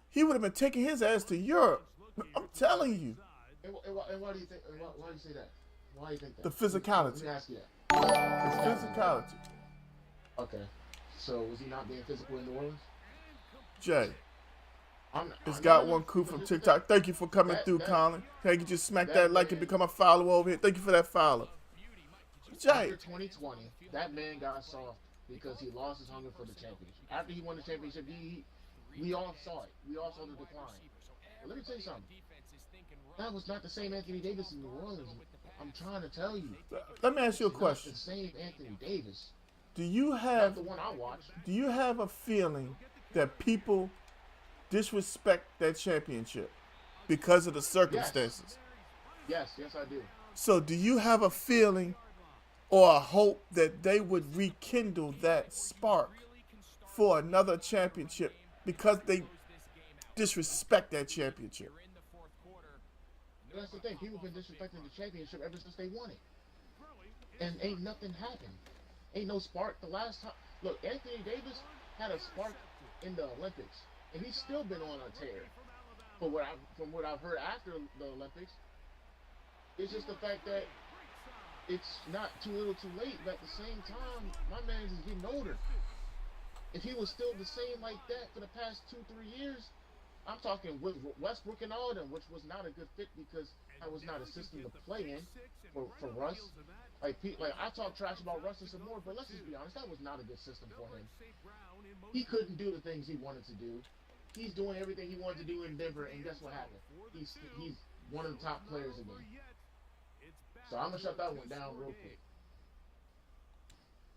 He would have been taking his ass to Europe. I'm telling you. And why do you think? Why do you say that? Why do you think that? The physicality. Let me ask you that. The physicality. Okay. So was he not being physical in New Orleans? Jay. I'm It's I'm got not- one crew from TikTok. Thank you for coming through, Colin. Hey, you just smack that like and become a follower over here. Thank you for that follow. Jay. After 2020, that man got soft because he lost his hunger for the championship. After he won the championship, we all saw it. We all saw the decline. But let me tell you something. That was not the same Anthony Davis in New Orleans. I'm trying to tell you. Let me ask you a It's not question. the same Anthony Davis. Do you Not have the one I watched. do you have a feeling that people disrespect that championship because of the circumstances? Yes, I do. So do you have a feeling or a hope that they would rekindle that spark for another championship because they disrespect that championship? That's the thing. People have been disrespecting the championship ever since they won it. And ain't nothing happened. Ain't no spark. The last time, look, Anthony Davis had a spark in the Olympics, and he's still been on a tear. From what I've heard after the Olympics, it's just the fact that it's not too little, too late. But at the same time, my man is getting older. If he was still the same like that for the past 2-3 years, I'm talking with Westbrook and all them, which was not a good fit because that was not a system to play in for Russ. Like I talk trash about Russ and some more, but let's just be honest, that was not a good system for him. He couldn't do the things he wanted to do. He's doing everything he wanted to do in Denver, and guess what happened? He's one of the top players again. So I'm gonna shut that one down real quick.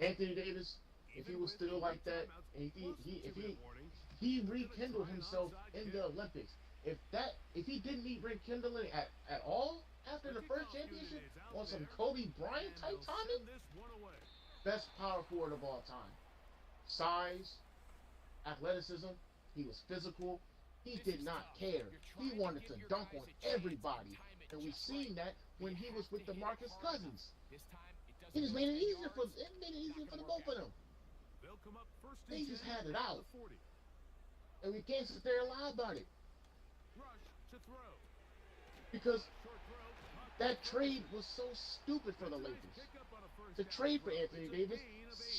Anthony Davis, if he was still like that, and if he rekindled himself in the Olympics, if he didn't need rekindling at all after the first championship on some Kobe Bryant type timing, best power forward of all time. Size, athleticism, he was physical, he did not care. He wanted to dunk on everybody. And we've seen that when he was with DeMarcus Cousins. He just made it easier for the both of them. They just had it out. And we can't sit there and lie about it. Because that trade was so stupid for the Lakers. The trade for Anthony Davis,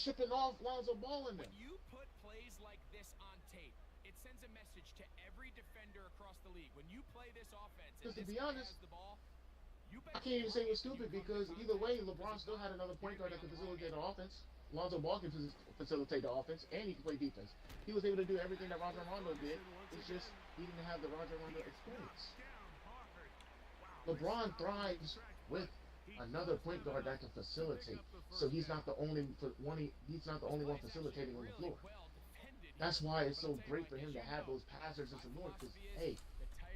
shipping off Lonzo Ball in them. When you put plays like this on tape, it sends a message to every defender across the league. When you play this offense, Because and to be this guy honest, has the ball, you I can't even say it was stupid because either way, LeBron still had another point guard that could facilitate the offense. Lonzo Ball can facilitate the offense, and he can play defense. He was able to do everything that Rajon Rondo did. It's just he didn't have the Rajon Rondo experience. LeBron thrives with another point guard that can facilitate. So he's not the only one. He's not the only one facilitating on the floor. That's why it's so great for him to have those passers and some more. Because hey,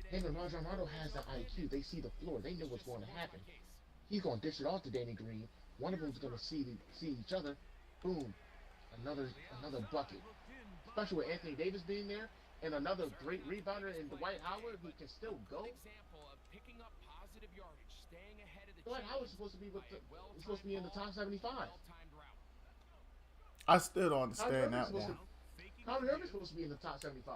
him and Rajon Rondo has the IQ. They see the floor. They know what's going to happen. He's going to dish it off to Danny Green. One of them's going to see each other. Boom, another bucket. Especially with Anthony Davis being there and another great rebounder in Dwight Howard who can still go. Dwight Howard's supposed to be in the top 75. I still don't understand that one. Kyrie Irving's supposed to be in the top 75.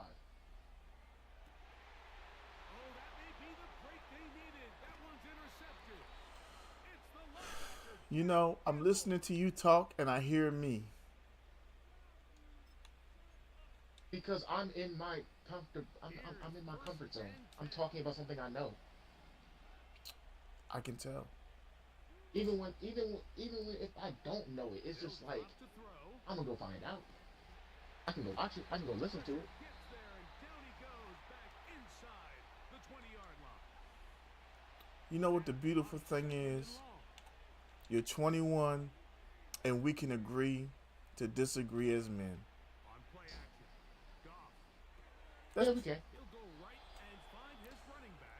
You know, I'm listening to you talk and I hear me. Because I'm in my I'm in my comfort zone. I'm talking about something I know. I can tell. Even if I don't know it, it's just like I'm gonna go find out. I can go watch it. I can go listen to it. You know what the beautiful thing is? You're 21, and we can agree to disagree as men. Yeah, we can.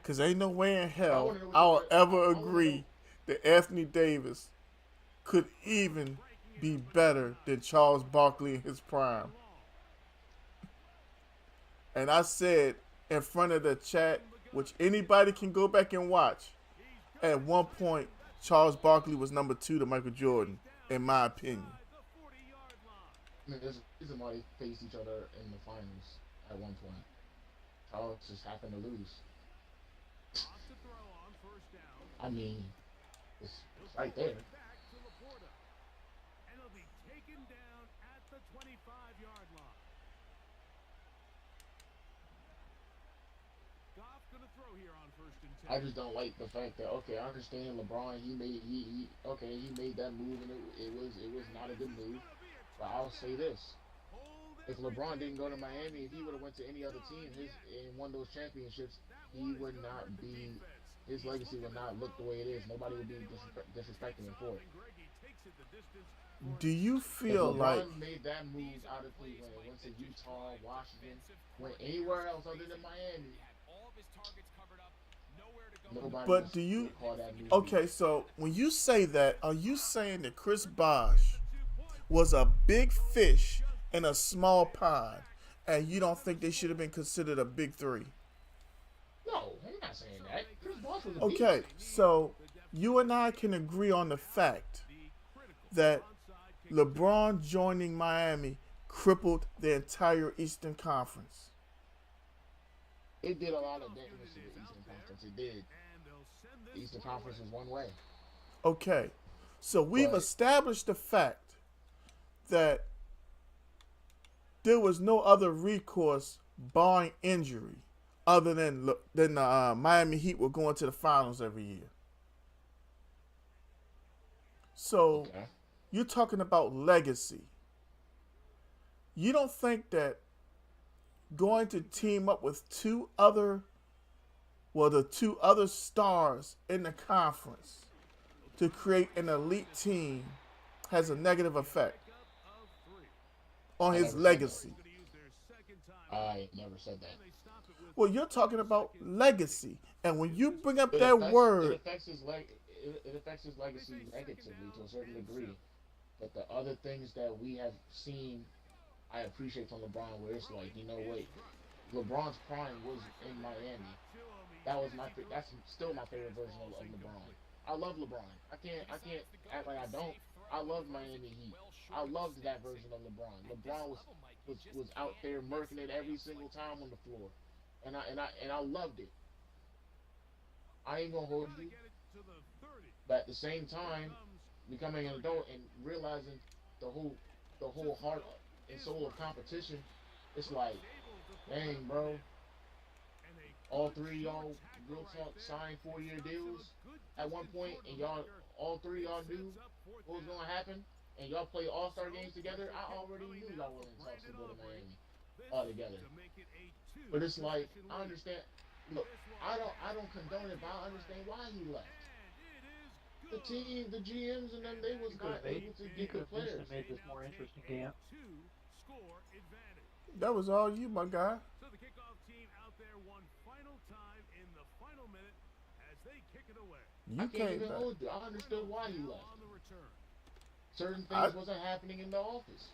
Because ain't no way in I hell wanna know what I'll the- ever I wanna agree know- that Anthony Davis could even be better than Charles Barkley in his prime. And I said in front of the chat, which anybody can go back and watch, at one point, Charles Barkley was number 2 to Michael Jordan, in my opinion. I mean, there's a reason why they faced each other in the finals at one point. Charles just happened to lose. I mean, it's right there. I just don't like the fact that okay, I understand LeBron. He made that move and it was not a good move. But I'll say this: if LeBron didn't go to Miami, if he would have went to any other team, and won those championships, he would not be. His legacy would not look the way it is. Nobody would be disrespecting him for it. Do you If feel LeBron like made that move out of Cleveland, went to Utah, Washington, went anywhere else other than Miami, nobody But would do you call that move. okay, so when you say that, are you saying that Chris Bosh was a big fish in a small pond and you don't think they should have been considered a big 3? No, I'm not saying that. Chris Bosh was a Okay, beast. so you and I can agree on the fact that LeBron joining Miami crippled the entire Eastern Conference. It did a lot of damage to the Eastern Conference. It did. The Eastern Conference was one way. Okay, so we've But- established the fact that there was no other recourse barring injury other than the Miami Heat were going to the finals every year. So Okay. you're talking about legacy. You don't think that going to team up with the 2 other stars in the conference to create an elite team has a negative effect on I his never said legacy? I never said that. Well, you're talking about legacy, and when you bring up It that affects, word, it affects his it affects his legacy negatively to a certain degree. But the other things that we have seen, I appreciate from LeBron, where it's like, you know what, LeBron's prime was in Miami. That's still my favorite version of LeBron. I love LeBron. I can't act like I don't. I love Miami Heat. I loved that version of LeBron. LeBron was out there murking it every single time on the floor, and I loved it. I ain't gonna hold you, but at the same time, becoming an adult and realizing the whole heart and soul of competition, it's like, dang, bro. All 3 of y'all real talk signed 4-year deals at one point, and all 3 of y'all knew what was gonna happen, and y'all play All-Star games together. I already knew y'all were in talks to go to Miami all together. But it's like, I understand. Look, I don't condone it, but I understand why he left. The team, the GMs, and them, they was not able to get the players. Made this more interesting game. that was all you, my guy. So the kickoff team out there one final time in the final minute as they kick it away. You I can't can't. even hold you. I understood why he left. On the return. Certain things wasn't happening in the office.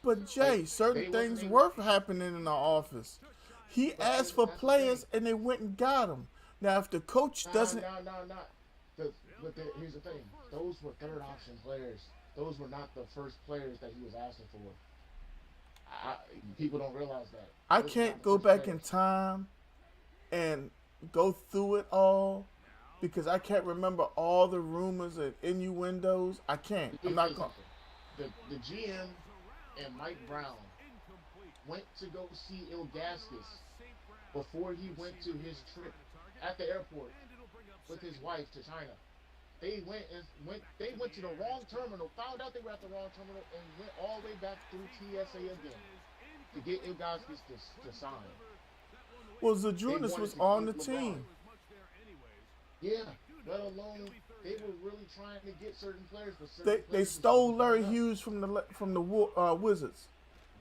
But Jay, Like, certain they things wasn't were happening in the office. He asked for that's the players, thing. and they went and got them. Now, if the coach doesn't, Here's the thing. Those were third option players. Those were not the first players that he was asking for. People don't realize that. I Those were can't not the go first back in players. time and go through it all because I can't remember all the rumors and innuendos. I can't. I'm not going. The GM and Mike Brown went to go see Ilgaskis before he went to his trip at the airport with his wife to China. They went to the wrong terminal, found out they were at the wrong terminal, and went all the way back through TSA again to get Ilgaskis to sign. Well, Zadrunas wanted was to on the keep team. Yeah, let alone they were really trying to get certain players, but certain They players just stole wasn't Larry coming up. Hughes from the Wizards.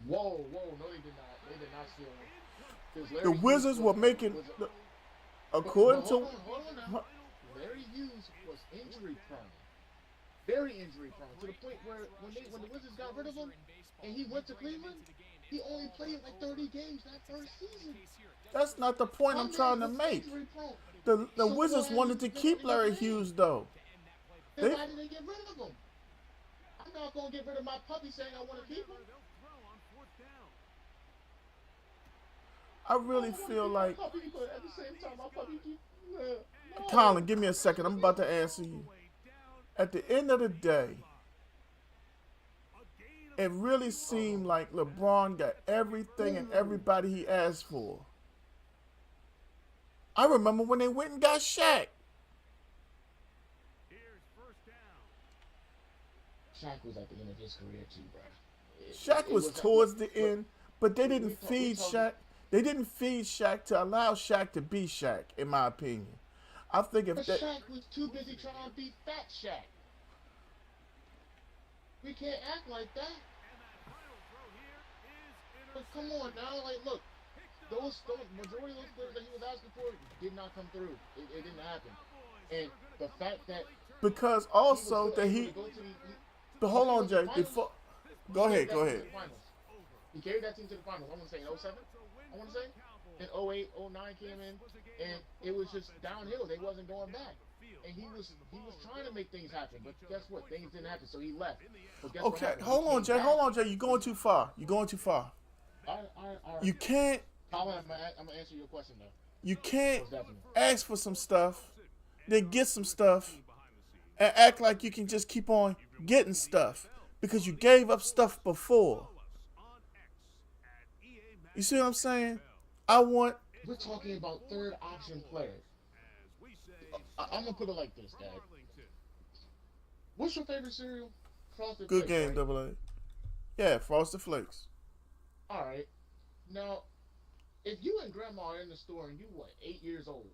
Whoa, no, they did not. They did not steal him. 'Cause Larry The Hughes Wizards were making, according but to, hold on now. Larry Hughes was injury prone, very injury prone, to the point where when the Wizards got rid of him and he went to Cleveland, he only played like 30 games that first season. that's not the point I'm trying to make. The So Wizards why wanted did to they keep get Larry rid of him? Hughes though. Then They, why did they get rid of him? I'm not gonna get rid of my puppy saying I want to keep him. I really feel like, Puppy, but at the same time, my puppy keep. No. Colin, give me a second. I'm about to answer you. At the end of the day, it really seemed like LeBron got everything and everybody he asked for. I remember when they went and got Shaq. Shaq was at the end of his career too, bro. Shaq was towards the end, but they didn't feed Shaq. They didn't feed Shaq to allow Shaq to be Shaq, in my opinion. I think if But that, Shaq was too busy trying to be Fat Shaq. We can't act like that. But come on now, like look, those majority of those players that he was asking for did not come through. It didn't happen. And the fact that because also that he, but hold on, Jay. Before, go ahead. He carried that team to the finals. I want to say in 07. I want to say in 08, 09 came in, and it was just downhill. They wasn't going back, and he was trying to make things happen. But guess what? Things didn't happen, so he left. But guess what okay, happened? hold on, Jay. You're going too far. All right. You can't. Colin, I'm gonna answer your question though. You can't Most definitely. ask for some stuff, then get some stuff, and act like you can just keep on getting stuff because you gave up stuff before. You see what I'm saying? We're talking about third option players. I'm gonna put it like this, Dad. What's your favorite cereal? Frosted Good Flakes, game, right? Double A. Yeah, Frosted Flakes. All right. Now, if you and Grandma are in the store and you 8 years old,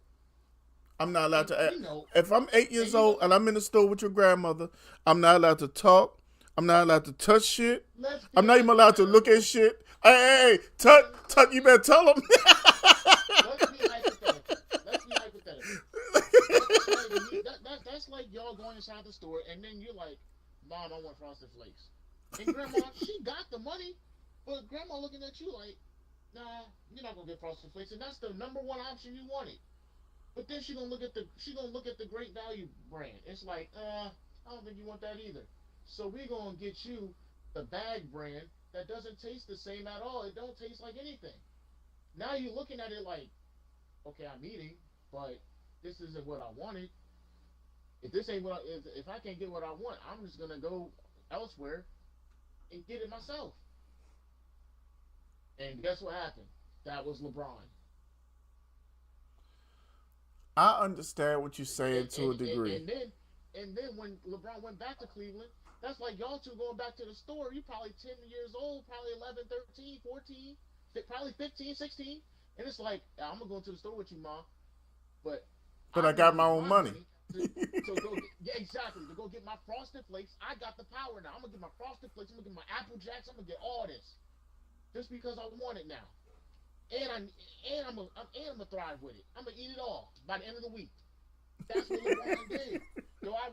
I'm not allowed to ask. you know, If I'm 8 years and you old know- and I'm in the store with your grandmother, I'm not allowed to talk. I'm not allowed to touch shit. let's be I'm not even allowed to hypothetical. look at shit. Hey, Tut, you better tell them. Let's be hypothetical. That's like y'all going inside the store and then you're like, Mom, I want Frosted Flakes. And Grandma, she got the money, but Grandma looking at you like, nah, you're not gonna get Frosted Flakes, and that's the number one option you wanted. But then she gonna look at the Great Value brand. It's like, I don't think you want that either. So we gonna get you the bag brand that doesn't taste the same at all. It don't taste like anything. Now you're looking at it like, okay, I'm eating, but this isn't what I wanted. If this ain't what if I can't get what I want, I'm just gonna go elsewhere and get it myself. And guess what happened? That was LeBron. I understand what you're saying to a degree. And then when LeBron went back to Cleveland, that's like y'all two going back to the store. You probably 10 years old, probably 11, 13, 14, probably 15, 16. And it's like, I'm going to go to the store with you, Mom. But I got my own money. To go exactly. To go get my Frosted Flakes. I got the power now. I'm going to get my Frosted Flakes. I'm going to get my Apple Jacks. I'm going to get all this. Just because I want it now. And I'm gonna thrive with it. I'm gonna eat it all by the end of the week. That's what LeBron did. Do I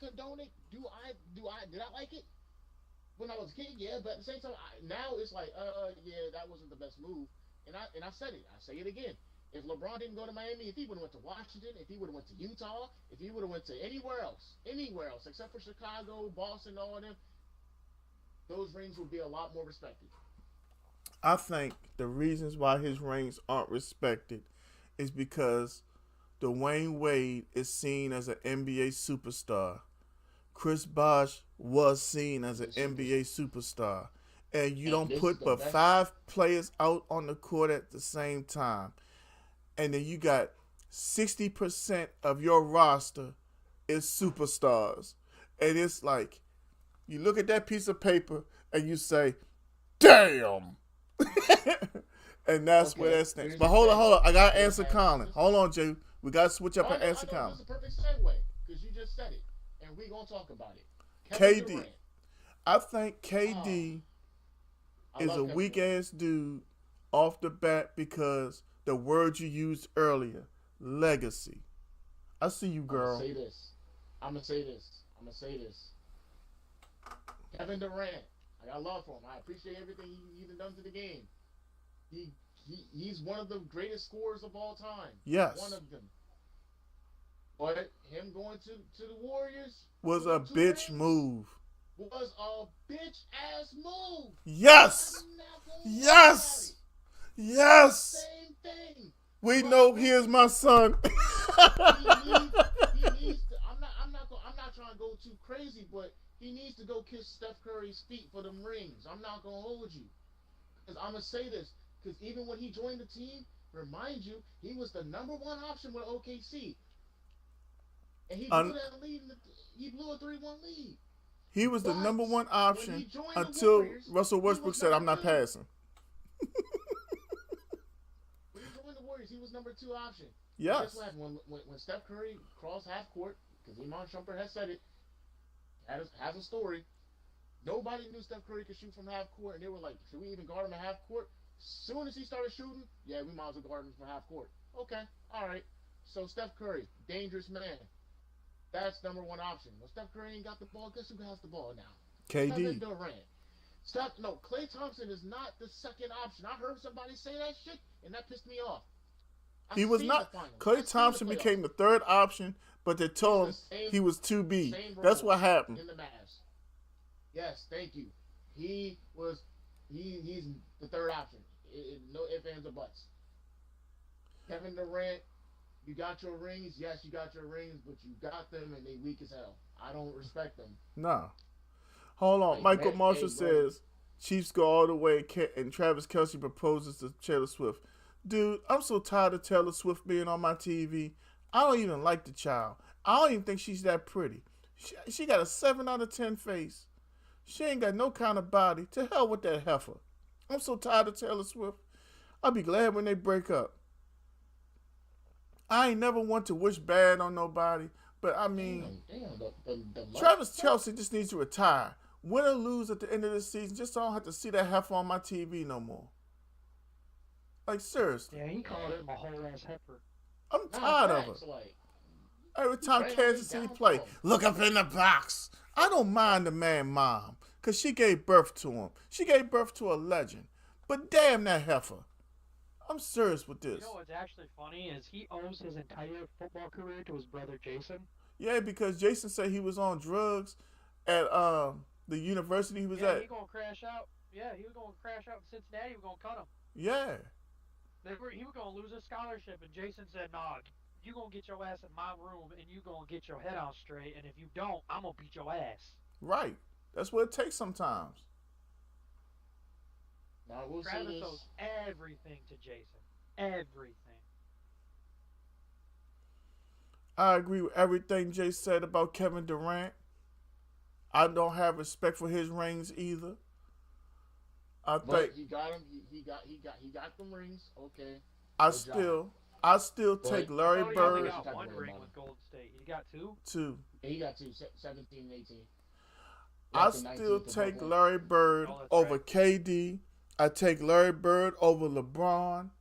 condone it? Did I like it when I was a kid? Yeah, but at the same time, now it's like, yeah, that wasn't the best move. And I said it. I say it again. If LeBron didn't go to Miami, if he would have went to Washington, if he would have went to Utah, if he would have went to anywhere else except for Chicago, Boston, all of them, those rings would be a lot more respected. I think the reasons why his rings aren't respected is because Dwayne Wade is seen as an NBA superstar. Chris Bosh was seen as an NBA superstar. And you don't put but 5 players out on the court at the same time. And then you got 60% of your roster is superstars. And it's like, you look at that piece of paper and you say, damn. And that's where that stands. But hold on. I got to answer Colin. Hold on, Jay. We got to switch up and answer Colin. That's a perfect segue. Because just said it, and we gonna talk about it. Kevin KD. Durant. I think KD I is love a Kevin weak Durant. ass dude off the bat because the word you used earlier, legacy. I see you, I'm gonna girl. say this. I'm gonna say this. I'm gonna say this. Kevin Durant. I got love for him. I appreciate everything he's done to the game. He's one of the greatest scorers of all time. Yes. One of them. But him going to the Warriors Was with a the 2 bitch rings move. was a bitch ass move. Yes. I'm not gonna lie Yes. about it. Yes. Same thing. We But know here's my son. he needs to, I'm not trying to go too crazy, but he needs to go kiss Steph Curry's feet for them rings. I'm not gonna hold you. Because I'm gonna say this, because even when he joined the team, remind you, he was the number 1 option with OKC. And he blew that lead he blew a 3-1 lead. He was the But number 1 when option he joined the until Warriors, Russell he Westbrook was said, I'm number not 2. passing. When he joined the Warriors, he was number 2 option. Yes. Guess what happened? When Steph Curry crossed half court, because Iman Shumpert has said it, has a story. Nobody knew Steph Curry could shoot from half court, and they were like, should we even guard him at half court? Soon as he started shooting, yeah, we might as well guard him from half court. Okay, all right. So Steph Curry, dangerous man. That's number 1 option. When Steph Curry ain't got the ball, guess who has the ball now? Kevin KD. Durant. Klay Thompson is not the second option. I heard somebody say that shit, and that pissed me off. He was not. Klay Thompson became the 3rd option, but they told him he was 2B. That's what happened. In the Mavs. Yes, thank you. He's the 3rd option. No ifs, ands, or buts. Kevin Durant, you got your rings. Yes, you got your rings, but you got them, and they weak as hell. I don't respect them. No. Hold on. Michael Marshall says Chiefs go all the way, and Travis Kelce proposes to Taylor Swift. Dude, I'm so tired of Taylor Swift being on my TV. I don't even like the child. I don't even think she's that pretty. She got a 7 out of 10 face. She ain't got no kind of body. To hell with that heifer. I'm so tired of Taylor Swift. I'll be glad when they break up. I ain't never want to wish bad on nobody, but I mean, Travis Kelce just needs to retire. Win or lose at the end of the season, just so I don't have to see that heifer on my TV no more. Like, seriously. Yeah, he called him a whole ass heifer. I'm tired of her. Every time Kansas City play, look up in the box. I don't mind the man mom, because she gave birth to him. She gave birth to a legend. But damn that heifer. I'm serious with this. You know what's actually funny is he owes his entire football career to his brother Jason. Yeah, because Jason said he was on drugs at the university he was at. Yeah, he gonna crash out. Yeah, he was gonna crash out in Cincinnati. He was gonna cut him. Yeah. He was gonna lose his scholarship, and Jason said, "Nah, you gonna get your ass in my room, and you gonna get your head on straight. And if you don't, I'm gonna beat your ass." Right. That's what it takes sometimes. Travis owes everything to Jason. Everything. I agree with everything Jay said about Kevin Durant. I don't have respect for his rings either. But he got him. He got them rings. Okay. I still take Larry He Bird. only got 1 ring with Golden State. He got 2? 2. Yeah, he got 2, 17 and 18. I still take Larry Bird over KD. I take Larry Bird over LeBron.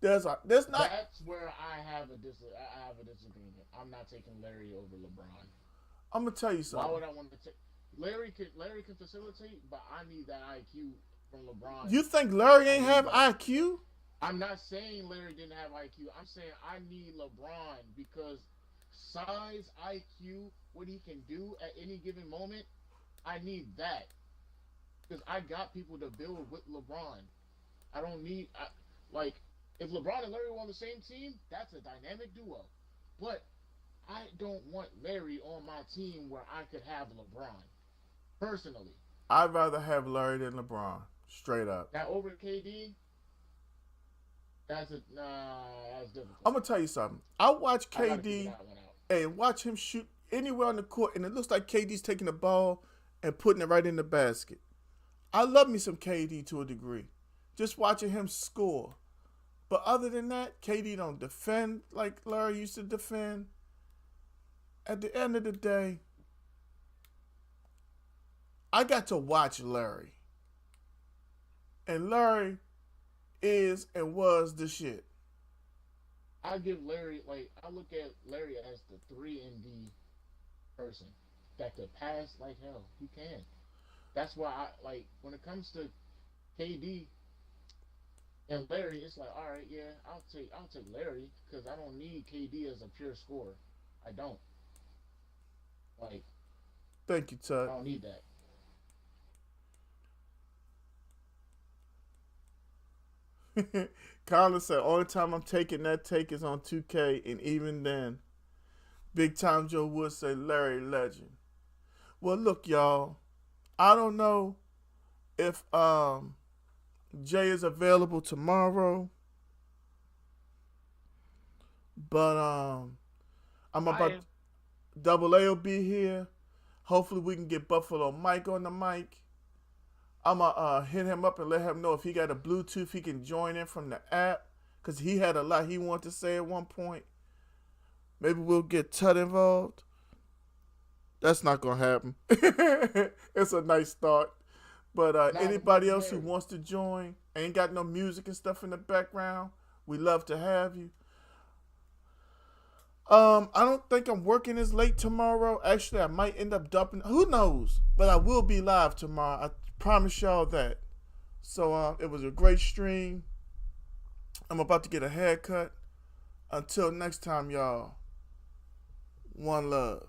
There's not. That's where I have a disagreement. I'm not taking Larry over LeBron. I'm gonna tell you something. Why would I want to take Larry? Can facilitate, but I need that IQ from LeBron. You think Larry ain't have IQ? I'm not saying Larry didn't have IQ. I'm saying I need LeBron because size, IQ, what he can do at any given moment, I need that. Because I got people to build with LeBron. I don't need if LeBron and Larry were on the same team, that's a dynamic duo. But I don't want Larry on my team where I could have LeBron. Personally. I'd rather have Larry than LeBron. Straight up. Now over KD, that's difficult. I'm gonna tell you something. I watch KD and watch him shoot anywhere on the court, and it looks like KD's taking the ball and putting it right in the basket. I love me some KD to a degree. Just watching him score. But other than that, KD don't defend like Larry used to defend. at the end of the day, I got to watch Larry. And Larry is and was the shit. I give Larry, like, I look at Larry as the 3 and D person that could pass like hell. He can. That's why I like when it comes to KD and Larry. It's like, all right, yeah, I'll take Larry because I don't need KD as a pure scorer. I don't like. Thank you, I Tut. don't need that. Colin said, only time I'm taking that take is on 2K, and even then, Big Time Joe would say Larry Legend. Well, look, y'all, I don't know if Jay is available tomorrow, but I'm I about am. Double A will be here. Hopefully, we can get Buffalo Mike on the mic. I'm going to hit him up and let him know if he got a Bluetooth, he can join in from the app. Because he had a lot he wanted to say at one point. Maybe we'll get Tut involved. That's not going to happen. It's a nice start. But anybody else who wants to join, ain't got no music and stuff in the background, we love to have you. I don't think I'm working as late tomorrow. Actually, I might end up dumping. Who knows? But I will be live tomorrow. I promise y'all that. So it was a great stream. I'm about to get a haircut. Until next time, y'all. One love.